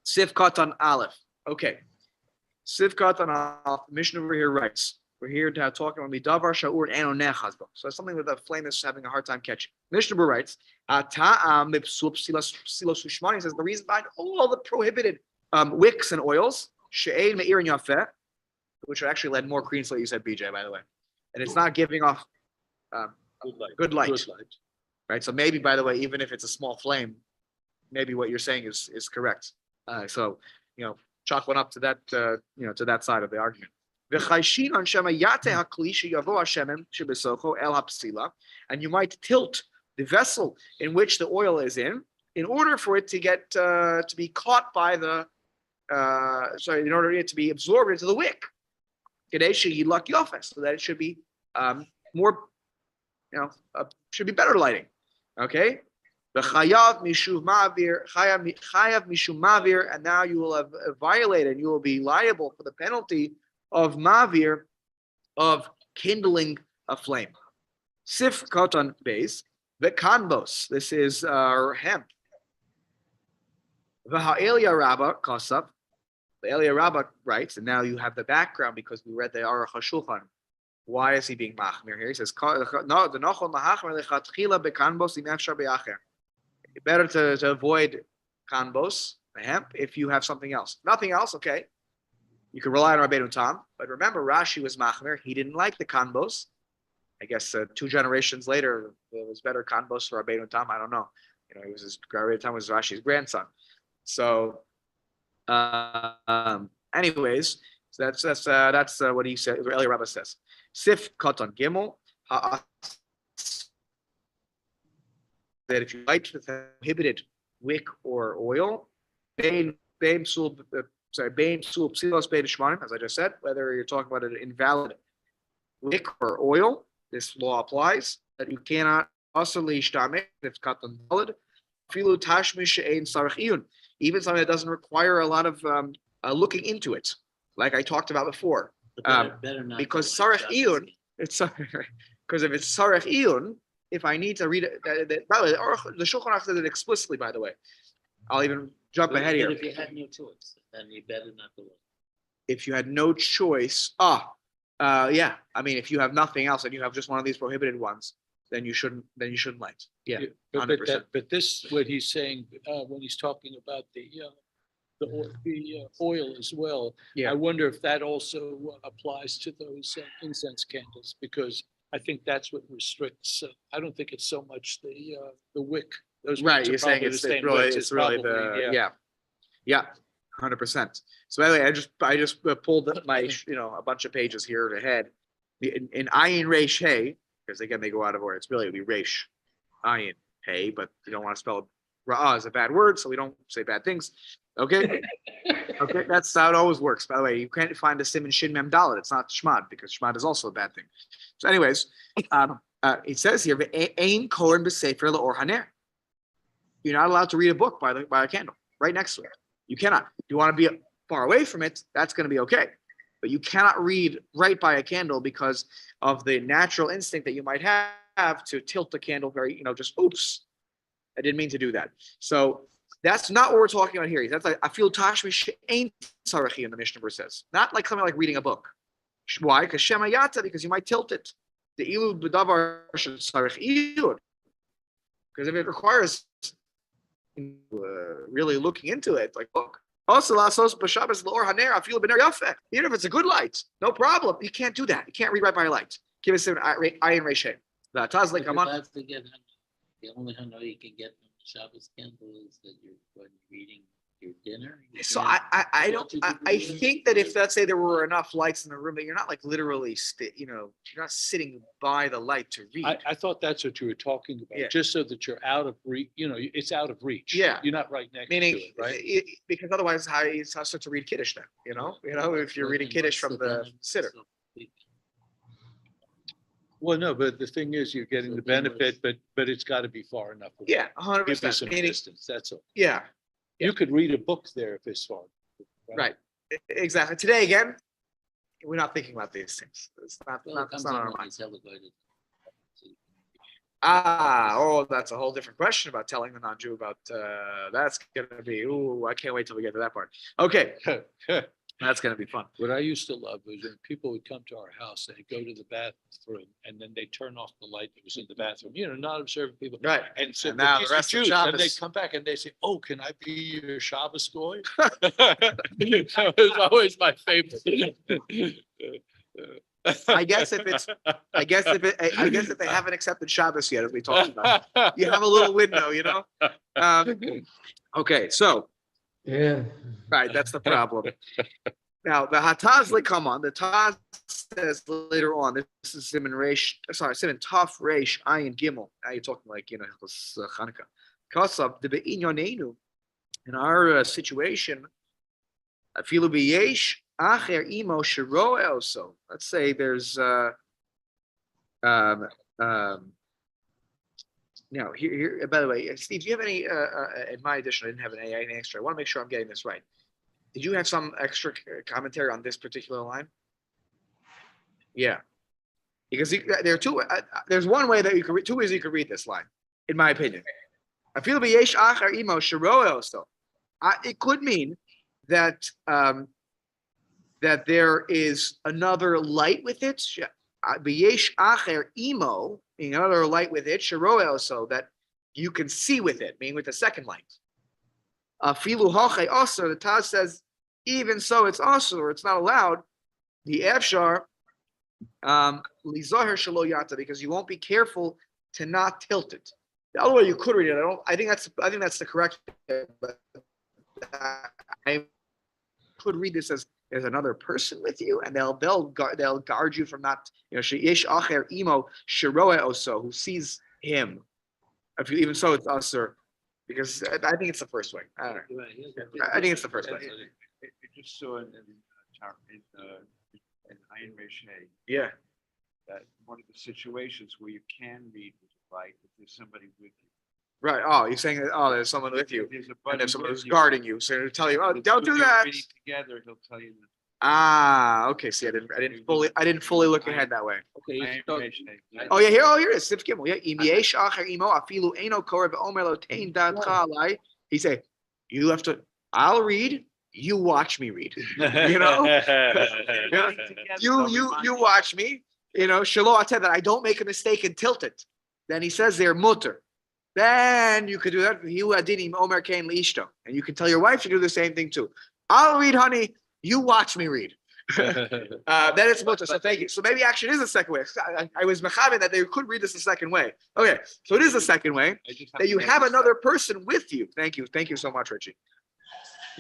Sivkot on Aleph. Okay. Sivkot on Aleph. The Mishnah over here writes. We're here to talk about midavar shaur and onechazbo. So it's something that the flame is having a hard time catching. Mishnah writes, he says the reason behind all the prohibited wicks and oils, she'ein me'ir and yafeh, which would actually lend more credence to what you said, BJ, by the way. And it's not giving off good light. Right? So maybe, by the way, even if it's a small flame, maybe what you're saying is correct. So, chalk one up to that, to that side of the argument. And you might tilt the vessel in which the oil is in order for it to get to be caught by in order for it to be absorbed into the wick. So that it should be more, should be better lighting. Okay. The chayav mishum mavir, and now you will have violated, you will be liable for the penalty of mavir, of kindling a flame. Sif koton base, the kanbos. This is hemp. V'ha'elia Rabba kosab. The Elia Rabba writes, and now you have the background because we read the Aruch HaShulchan. Why is he being machmir here? He says, better to avoid kanbos, the hemp, if you have something else. Nothing else, okay. You can rely on Rabbeinu Tam, but remember Rashi was machmir. He didn't like the kanbos. I guess 2 generations later, it was better kanbos for Rabbeinu Tam. I don't know. Rabbeinu Tam was Rashi's grandson. So, anyways, so that's what he said. Eli Rabba says. Sif Katan Gimel. That if you light with a prohibited wick or oil, as I just said, whether you're talking about an invalid wick or oil, this law applies that you cannot also leishtame if it's katan valid. Even something that doesn't require a lot of looking into it, like I talked about before. Better not Because do it. sarach iyun, because if it's sarach iyun, if I need to read it, by the way, the Shulchan Aruch said it explicitly, by the way. I'll even jump But ahead here. if you had no choice, then you better not do it. If you had no choice, yeah. I mean, if you have nothing else and you have just one of these prohibited ones, then you shouldn't light. Yeah, But 100%. but this, what he's saying, when he's talking about the oil as well. Yeah. I wonder if that also applies to those incense candles, because I think that's what restricts, I don't think it's so much the wick. Those Right, wicks are you're saying probably the it's same really, wicks, it's really probably, the, yeah, 100%. So by the way, I just pulled up my, a bunch of pages here ahead. In Ayin Reish Hey, because again, they go out of order. It's really, it'd be Reish Ayin Hey, but you don't want to spell it. Ra'ah is a bad word, so we don't say bad things. Okay. Okay, that's how it always works. By the way, you can't find a sim in Shin Mem Dalet. It's not Shmad, because Shmad is also a bad thing. So, anyways, it says here, "Ein koren b'sefer or haner." You're not allowed to read a book by a candle right next to it. You cannot. If you want to be far away from it, that's going to be okay. But you cannot read right by a candle because of the natural instinct that you might have to tilt the candle very, just oops. I didn't mean to do that. So that's not what we're talking about here. That's like I feel tashmish ain't sarachi in the Mishnah verse says. Not like something like reading a book. Why? Because shemayata, because you might tilt it. The ilud b'davar should sarich ilud. Because if it requires really looking into it, like look. Also, even if it's a good light, no problem. You can't do that. You can't read right by a light. Give us an ayin reshe. The Taz like come on. That's to get the only hana you can get from the Shabbos candle is that when you're eating your dinner. So I think that if let's say there were enough lights in the room that you're not like literally you're not sitting by the light to read. I thought that's what you were talking about, Yeah. just so that you're out of reach, it's out of reach. Yeah. You're not right next Meaning, to it, right? because otherwise, how it's not to read Kiddush then, if you're reading Kiddush from the sitter. Well, no, but the thing is, you're getting So the then benefit, but it's got to be far enough. away. Yeah, Give you 100%. some Meaning, distance, that's all. yeah, You could read a book there if it's far. right. Exactly. Today again, we're not thinking about these things. It's not on our minds. That's a whole different question about telling the non-Jew about. That's gonna be. I can't wait till we get to that part. Okay, that's gonna be fun. What I used to love was when people would come to our house, they'd go to the bathroom and then they turn off the light that was in the bathroom, not observing people. Right. And so And now these the are rest of Jews, and they Shabbos. come back and they say, "Oh, can I be your Shabbos goy?" That was always my favorite. I guess if they haven't accepted Shabbos yet, as we talked about, you have a little window, Okay, so Yeah. right, that's the problem. Now the Hataz come on. The Taz says later on. This is Simon Taf Reish Ayin Gimel. Now you're talking like Chanukah. Kasav the Be'inyanenu. In our situation, Afilu B'Yesh Acher Imo Shiro Elso. Let's say there's now here. By the way, Steve, do you have any? In my edition, I didn't have an extra. I want to make sure I'm getting this right. Did you have some extra commentary on this particular line? Yeah, because there are two. There's one way that you could read. Two ways you could read this line, in my opinion. I feel b'yesh achar imo shiro so. It could mean that that there is another light with it. B'yesh acher imo, meaning another light with it. Shiro so that you can see with it, meaning with the second light. Filu hachay also. The Taz says, even so, it's also, or it's not allowed. The efshar lizoher shelo yata, because you won't be careful to not tilt it. The other way you could read it, I think that's the correct. But I could read this as there's another person with you, and they'll guard you from not. Sheyesh acher imo shiroe oso, who sees him. If you, even so, it's usher. Because I think it's the first way. I don't know. I think it's the first way. I just saw in Ayin Reish, Yeah. that one of the situations where you can read with the light, if there's somebody with you. Right. Oh, you're saying that, there's someone with you. There's a And buddy there's someone with who's you. guarding you. So they'll tell you, The don't two do of you are that. reading together, he'll tell you Ah, okay. See, I didn't fully look ahead that way. Okay, My you start- information is- Oh yeah, here it is. Sif Gimel. Yeah, Im yesh acher imo afilu eino koreh ve'omer lo tein datcha alai. He say, you have to. I'll read. You watch me read. You know? Yeah. You watch me. You know, Shalo Ateh, that I don't make a mistake and tilt it. Then he says they're mutter. Then you could do that. You adinim omer kain liishto, and you can tell your wife to do the same thing too. I'll read, honey. You watch me read. Then it's mutter. So thank you. So maybe actually it is a second way. I was mechaber that they could read this a second way. Okay, so it is a second way I just that you to have notice another person with you. Thank you so much, Richie.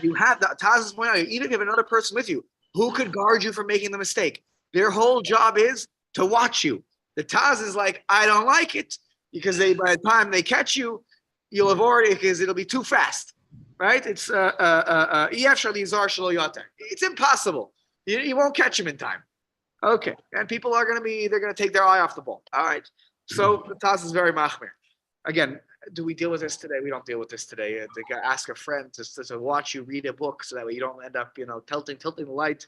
You have the Taz's point out. Even if you have another person with you, who could guard you from making the mistake? Their whole job is to watch you. The Taz is like, I don't like it because by the time they catch you, you'll have already because it'll be too fast, right? It's it's impossible. You won't catch him in time. Okay, and people are going to they're going to take their eye off the ball. All right. So the Taz is very machmir. Again, do we deal with this today? We don't deal with this today. To ask a friend to watch you read a book so that way you don't end up, tilting the light.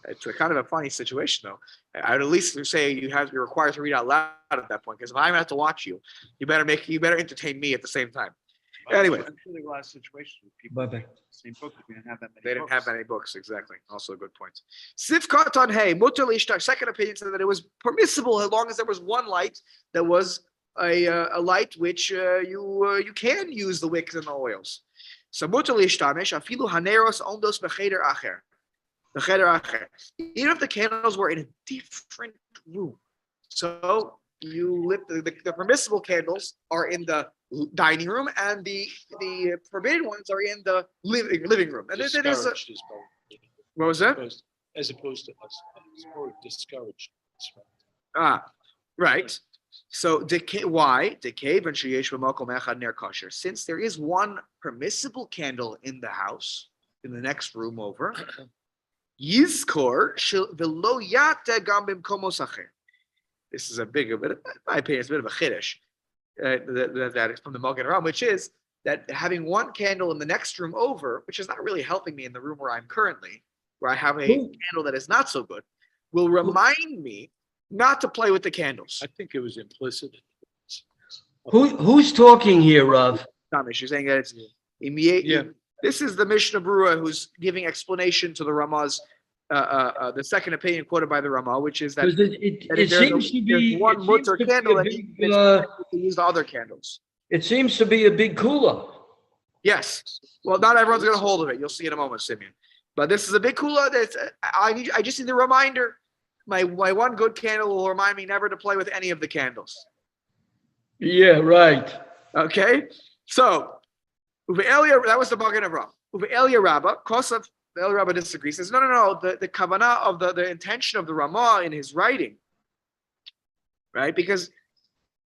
It's a kind of a funny situation, though. I would at least say you're required to read out loud at that point. Because if I have to watch you, you better entertain me at the same time. Anyway. I'm sure there are a lot of situations with people. Bye-bye. Same book, we didn't have that many. They didn't books. have many books, exactly. Also a good point. Sif Katan Hey, Mutter Lishtar, second opinion said that it was permissible as long as there was one light that was a light which you can use the wicks and the oils. So Mutter Lishtamish, Afilu Haneros Ondos Becheder Acher. Even if the candles were in a different room. So you lit the permissible candles are in the dining room and the forbidden ones are in the living room. And it is Discouraged is both. what was that? As opposed to us, it's more discouraged. Right. So why? Since there is one permissible candle in the house, in the next room over, Yizkor v'lo yate gam b'mkomos acher. This is a bit, in my opinion, it's a bit of a chiddush that is from the Magen Avraham, which is that having one candle in the next room over, which is not really helping me in the room where I'm currently, where I have a candle that is not so good, will remind me not to play with the candles. I think it was implicit. Who's talking here, Rav? Thomas, you're saying that it's Yeah. This is the Mishnah Berurah who's giving explanation to the Ramah's the second opinion quoted by the Ramah, which is that Because it seems to be one mutter candle and big, use the other candles. it seems to be a big kula. Yes. Well, not everyone's going to hold of it. You'll see in a moment, Simeon. But this is a big kula. That's I just need the reminder. My one good candle will remind me never to play with any of the candles. Yeah, right. Okay. So that was the Magen Avraham. Uve Elia Rabbah, Kosav, the Elia Rabbah disagrees. Says no. The kavanah of the intention of the Ramah in his writing, right? Because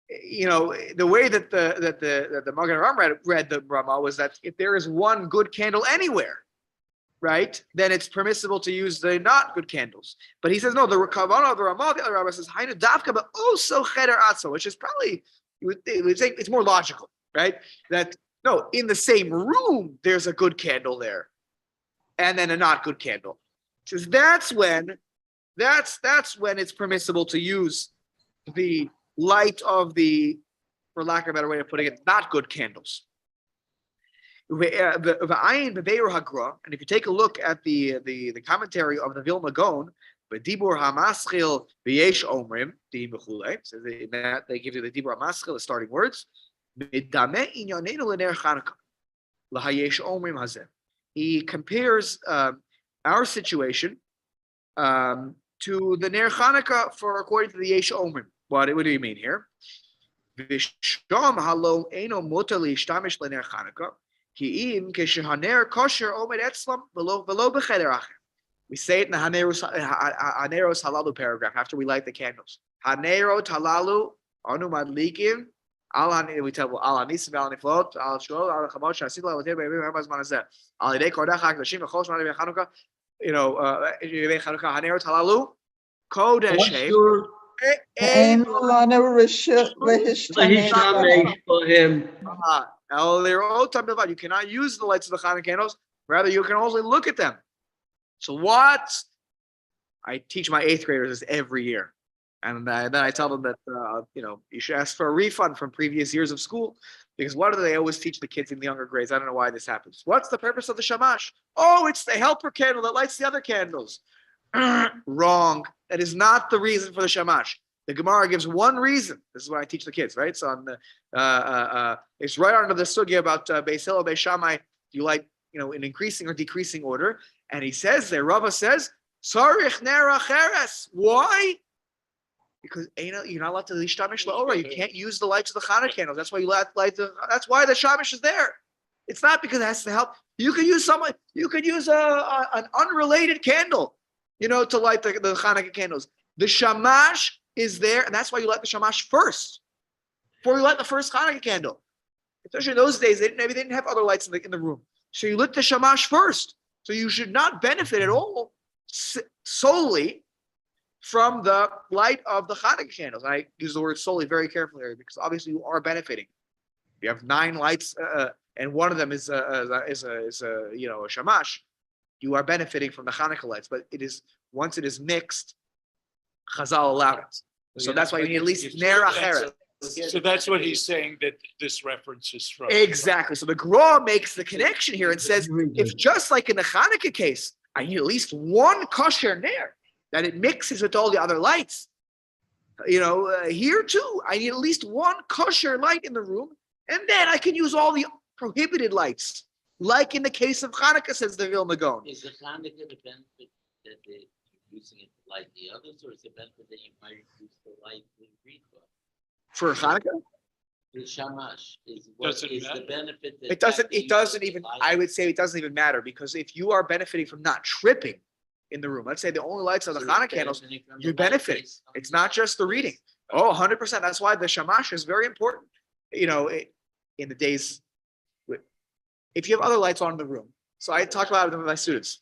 the way that the Magen Avraham read the Ramah was that if there is one good candle anywhere, right, then it's permissible to use the not good candles. But he says no. The kavanah of the Ramah, the Elia Rabbah says Hainu Davka, but also Cheder Atzo, which is probably you would say it's more logical, right? That no, in the same room, there's a good candle there, and then a not good candle. Says that's when it's permissible to use the light of the, for lack of a better way of putting it, not good candles. And if you take a look at the commentary of the Vilna Gaon, Dibur Hamaschil v'yesh omrim dim b'chulei. So they give you the Dibur Hamaschil, the starting words. He compares our situation to the Ner Chanukah for according to the Yesh Omrim. What do you mean here? V'sham halo eno mutar lishtamish lener Chanukah ki im keshehaner kosher omed etzlam v'lo b'cheder acher. We say it in the Haneros Halalu paragraph after we light the candles. Hanerot Halalu anu madlikim we tell al anisim al niflot al shol al chamot shasila al tebe b'zman hazeh al yedei kodecha hakadoshim v'chol shmona v'chanukah Chanukah Hanerot Halalu kodeshem Ein lana rishut Lahishtamesh for him. you cannot use the lights of the Chanukah candles. Rather, you can only look at them. So what? I teach my 8th graders this every year. And then I tell them that, you should ask for a refund from previous years of school. Because what do they always teach the kids in the younger grades? I don't know why this happens. What's the purpose of the shamash? Oh, it's the helper candle that lights the other candles. Wrong. That is not the reason for the shamash. The Gemara gives one reason. This is what I teach the kids, right? So on the, it's right under the sugya about Beis Hillel, Beis Shammai. You light, in increasing or decreasing order. And he says there, Rava says, Sarich ner acheres. Why? Because you're not allowed to lishtamish laora. You can't use the lights of the Hanukkah candles. That's why you light the. That's why the shamish is there. It's not because it has to help. You could use an unrelated candle, to light the Hanukkah candles. The shamash is there, and that's why you light the shamash first, before you light the first Hanukkah candle. Especially in those days, they didn't have other lights in the room, so you lit the shamash first. So you should not benefit at all solely from the light of the Hanukkah candles. And I use the word solely very carefully here because obviously you are benefiting. You have 9 lights, and one of them is a shamash. You are benefiting from the Hanukkah lights, but once it is mixed, Chazal allowed it. So that's why you need at least ner acheret. So that's what he's saying that this reference is from. Exactly. So the Gra makes the connection here and says, if just like in the Hanukkah case, I need at least one kosher ner, that it mixes with all the other lights. Here too, I need at least one kosher light in the room, and then I can use all the prohibited lights, like in the case of Hanukkah, says the Vilna Gaon. Is the Hanukkah the benefit that they're using it to light the others, or is the benefit that you might use the light we agreed for? For Hanukkah? The shamash is Doesn't the matter. benefit that. It doesn't even, I would say it doesn't even matter, because if you are benefiting from not tripping in the room, let's say the only lights are the Hanukkah candles, you benefit. It's not just the reading. Oh, 100%. That's why the shamash is very important. In the days, if you have other lights on in the room. So I talk about it with my students.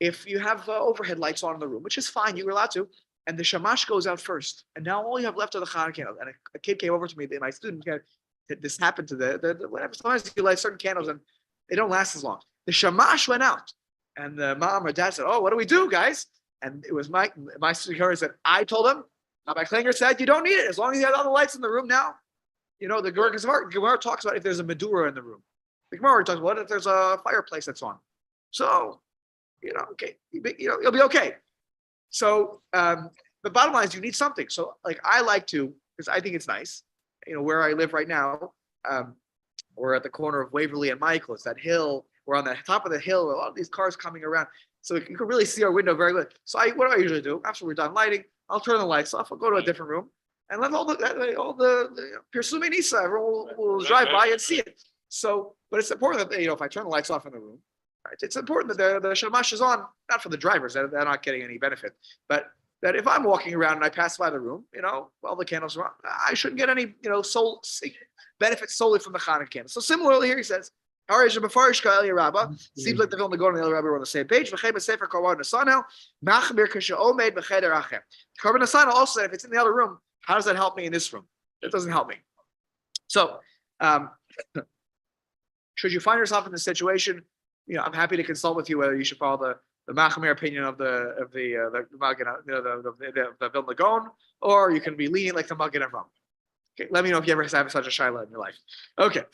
If you have overhead lights on in the room, which is fine, you're allowed to, and the shamash goes out first, and now all you have left are the Hanukkah candles. And a kid came over to me, my student, this happened to the whatever. Sometimes you light certain candles and they don't last as long. The shamash went out, and the mom or dad said, "Oh, what do we do, guys?" And it was my student said, "I told him." Rabbi Klinger said, "You don't need it as long as you have other lights in the room now." The Gemara talks about if there's a medulla in the room. The Gemara talks about what if there's a fireplace that's on. So, okay, you'll be okay. So the bottom line is you need something. So like I like to, because I think it's nice, where I live right now, we're at the corner of Waverly and Michael. It's that hill. We're on the top of the hill. A lot of these cars coming around. So you can really see our window very good. So what do I usually do? After we're done lighting, I'll turn the lights off. I'll go to a different room and let all the Pirsumei Nisa, everyone will drive by and see it. So, but it's important that, if I turn the lights off in the room, right, it's important that the shamash is on, not for the drivers, they're not getting any benefit, but that if I'm walking around and I pass by the room, while the candles are on, I shouldn't get any, benefit solely from the Hanukkah candle. So similarly here he says, seems like the Vilna Gaon and the Rabbi were on the same page. Korban Nesanel also said, if it's in the other room, how does that help me in this room? It doesn't help me. So, should you find yourself in this situation, I'm happy to consult with you whether you should follow the Machmir opinion of the Vilna Gaon, or you can be lenient like the Magen Avraham. Okay, let me know if you ever have such a shaila in your life. Okay.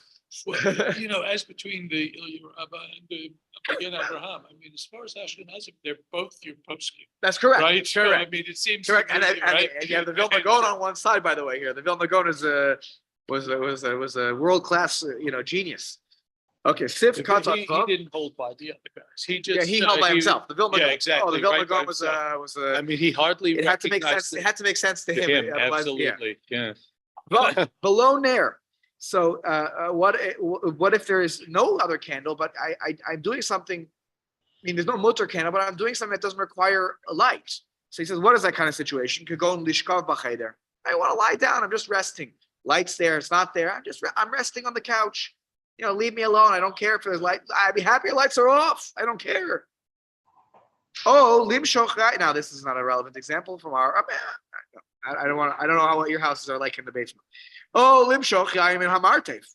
Well, as between the Ilya Rabba and the Magen Avraham, as far as Ashkenazim, they're both your poskim. That's correct. Right? Correct. It seems correct. And right? you have the Vilna Gaon on one side, by the way. Here, the Vilna Gaon was a world class, genius. Okay, Sif He didn't hold by the other guys. He held by himself. The Vilna Gaon. exactly. Oh, the Vilna Gaon was he hardly. It had to make sense. It had to make sense to him. Absolutely. Yeah. But below Nair. So what if there is no other candle, but I'm doing something, there's no mutter candle, but I'm doing something that doesn't require a light. So he says, what is that kind of situation? Could go in lishkav b'cheder. I want to lie down. I'm just resting. Light's there. It's not there. I'm resting on the couch. Leave me alone. I don't care if there's light. I'd be happy if lights are off. I don't care. Oh, lim shochai. Now this is not a relevant example from our. I don't know what your houses are like in the basement. Oh, lim shochai in hamartev.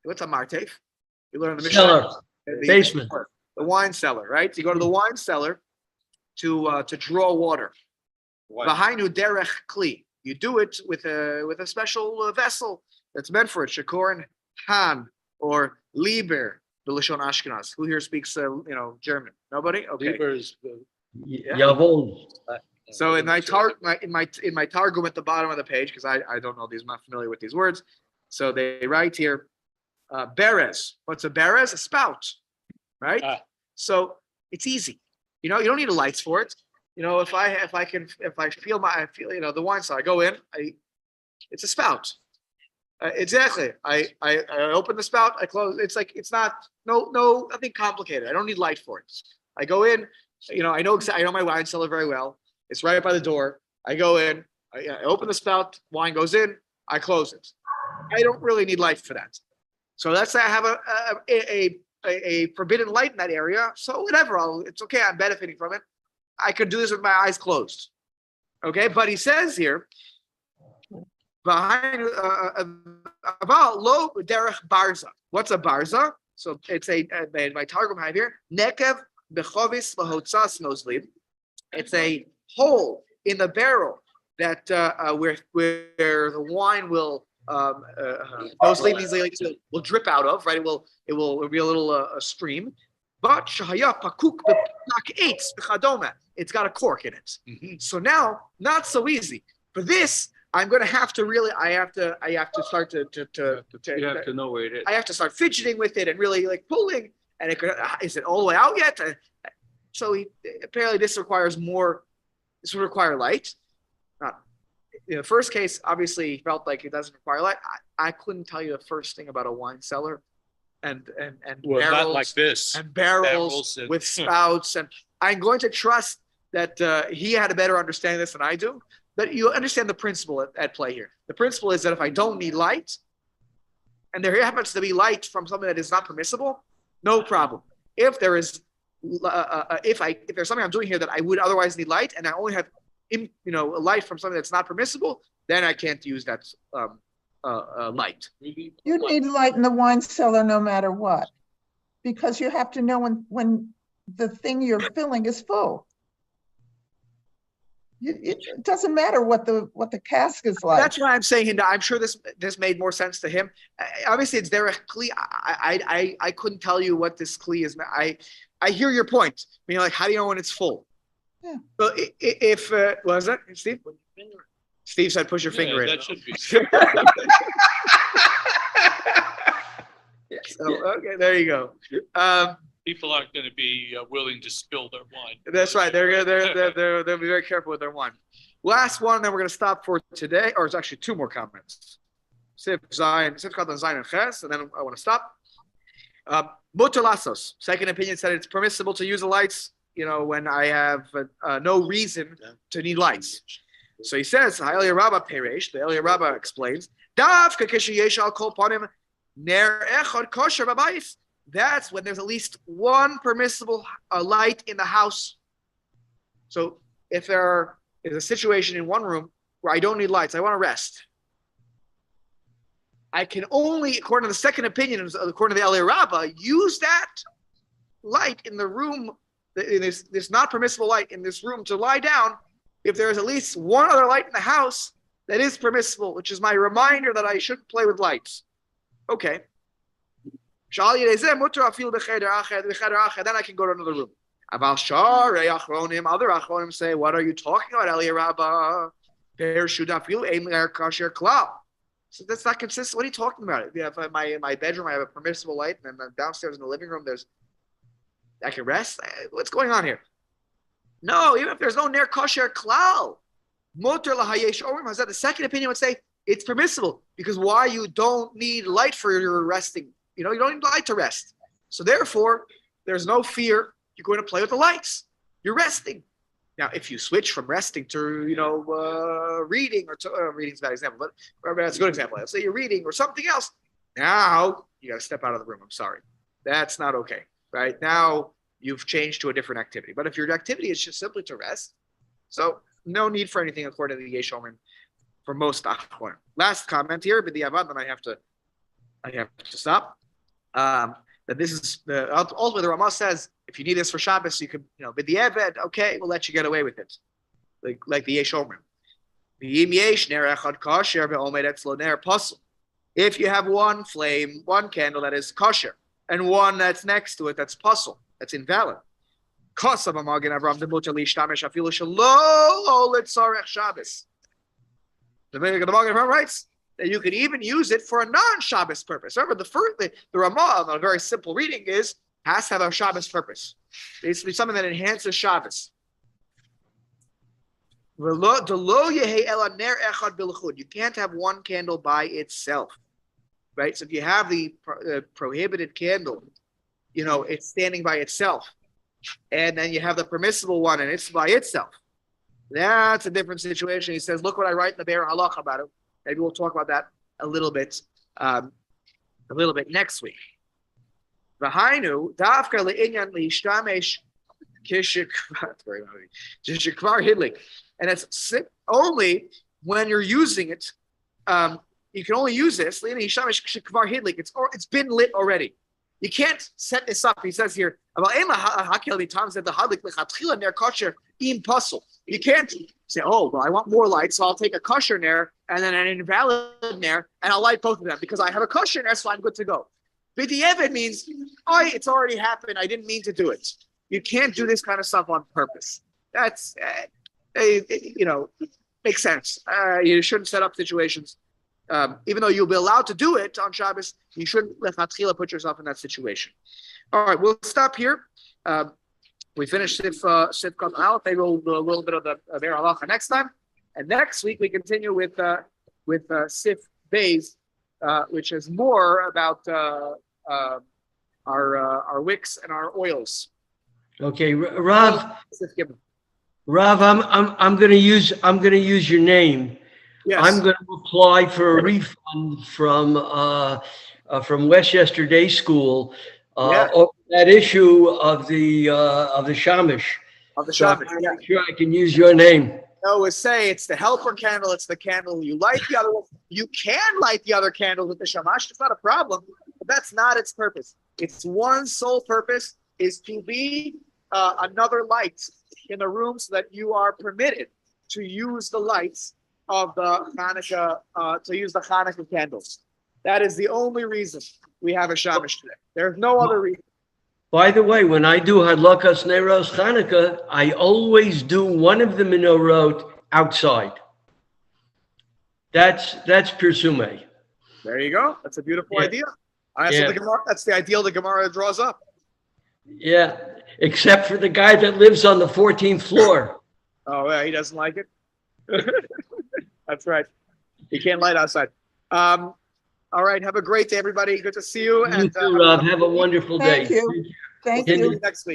What's a martev? You learn the Mishnah. Cellar, basement. The wine cellar, right? You go to the wine cellar to draw water. Why? V'hainu derech kli. You do it with a special vessel that's meant for it. Shakorin Han or Lieber, the Lishon Ashkenaz. Who here speaks German? Nobody? Okay. Lieber is Jawohl. So in my targum at the bottom of the page, because I don't know these, I'm not familiar with these words. So they write here, berez. What's a berez? A spout, right? Ah. So it's easy. You don't need a lights for it. If I feel the wine, so I go in, it's a spout. Exactly. I open the spout, I close. It's not nothing complicated. I don't need light for it. I go in, I know my wine cellar very well. It's right by the door. I go in, I open the spout, wine goes in, I close it. I don't really need light for that. So let's say I have a forbidden light in that area. So whatever, it's okay. I'm benefiting from it. I could do this with my eyes closed. Okay, but he says here, behind lo derech barza. What's a barza? So it's my targum have here. Nekev bechovis lahotzas nosliv. It's a hole in the barrel that where the wine will nosliv means will drip out of, right? It will be a little a stream. But shahaya pakuk b'chadoma. It's got a cork in it. Mhm. So now, not so easy. For this, I'm going to have to really. I have to start to You have to know where it is. I have to start fidgeting with it and really pulling. And is it all the way out yet? So apparently this requires more. This would require light. Not in the first case. Obviously, he felt like it doesn't require light. I couldn't tell you the first thing about a wine cellar, and Well, barrels, not like this. and barrels Barrels and- with spouts. And I'm going to trust that he had a better understanding of this than I do. But you understand the principle at play here. The principle is that if I don't need light, and there happens to be light from something that is not permissible, no problem. If there is, if there's something I'm doing here that I would otherwise need light, and I only have, light from something that's not permissible, then I can't use that light. You need light in the wine cellar no matter what, because you have to know when the thing you're filling is full. It doesn't matter what the cask is like. That's why I'm saying, Hinda, I'm sure this made more sense to him. Obviously, it's derech kli. I couldn't tell you what this kli is. I hear your point. I mean, how do you know when it's full? Yeah. So if what was that, Steve? Steve said, "Push your finger in." That should be. So, okay, there you go. People aren't going to be willing to spill their wine. That's right. They'll be very careful with their wine. Last one, then we're going to stop for today, or it's actually two more comments. Sif Zion and Ches, and then I want to stop. Mutalasos. Second opinion said it's permissible to use the lights, when I have no reason to need lights. So he says, the Elia Rabbah explains, that's when there's at least one permissible light in the house. So if there is a situation in one room where I don't need lights, I want to rest, I can only, according to the second opinion, according to the Elia Rabbah, use that light in the room, in this not permissible light in this room to lie down, if there is at least one other light in the house that is permissible, which is my reminder that I shouldn't play with lights. Okay. Then I can go to another room. Other Achronim say, what are you talking about, Elia Rabbah? So that's not consistent. What are you talking about? If in my bedroom I have a permissible light, and then downstairs in the living room I can rest. What's going on here? No, even if there's no ner kosher klal, motor lahayesh orim hazeh. The second opinion would say it's permissible because why? You don't need light for your resting. You don't need light to rest. So therefore, there's no fear you're going to play with the lights. You're resting. Now, if you switch from resting to reading, or reading's a bad example, but that's a good example. Let's say you're reading or something else. Now you got to step out of the room. I'm sorry, that's not okay. Right now you've changed to a different activity. But if your activity is just simply to rest, so no need for anything according to the Yesh Omer for most Achronim. Last comment here, but the Avad, then I have to stop. that this is the ultimately the Ramah says if you need this for Shabbos, you could, but the Eved, okay, we'll let you get away with it, like the Yesh Omer. If you have one flame, one candle that is kosher, and one that's next to it that's puzzle, that's invalid. The Magen Avraham writes that you can even use it for a non-Shabbos purpose. Remember, the Ramah, a very simple reading, has to have a Shabbos purpose. Basically, something that enhances Shabbos. You can't have one candle by itself, right? So if you have the prohibited candle, it's standing by itself, and then you have the permissible one, and it's by itself. That's a different situation. He says, look what I write in the Be'er Halach about it. Maybe we'll talk about that a little bit next week. V'hainu dafka le'inyan le'ishtamesh kishikvar hidlik. And it's only when you're using it, you can only use this. It's been lit already. You can't set this up. He says here, you can't say, oh, well, I want more light, so I'll take a kosher ner and then an invalid ner, and I'll light both of them because I have a kosher ner, so I'm good to go. B'di'evet means, it's already happened. I didn't mean to do it. You can't do this kind of stuff on purpose. That's, makes sense. You shouldn't set up situations. Even though you'll be allowed to do it on Shabbos, you shouldn't put yourself in that situation. All right, we'll stop here. We finished Sifkat Aleph. Maybe we'll do a little bit of the Be'er Halacha next time. And next week we continue with Sif Beis, which is more about our wicks and our oils. Okay, Rav, I'm going to use your name. Yes. I'm going to apply for a refund from Westchester Day School over that issue of the Shamish. Of the Shamish. So I'm sure I can use your name. I always say it's the helper candle. It's the candle you light the other one. You can light the other candle with the shamash. It's not a problem, but that's not its purpose. Its one sole purpose is to be another light in the room so that you are permitted to use the lights of the Hanukkah, to use the Hanukkah candles. That is the only reason we have a shamash today. There's no other reason. By the way, when I do Hadlakas Neiros Hanukkah, I always do one of the menorot outside. That's Pirsume. There you go. That's a beautiful idea. That's the ideal the Gemara draws up. Yeah, except for the guy that lives on the 14th floor. Oh, yeah, he doesn't like it. That's right. He can't light outside. All right. Have a great day, everybody. Good to see you. You too, Rob. Have a wonderful day. Thank you. Thank you. Next week.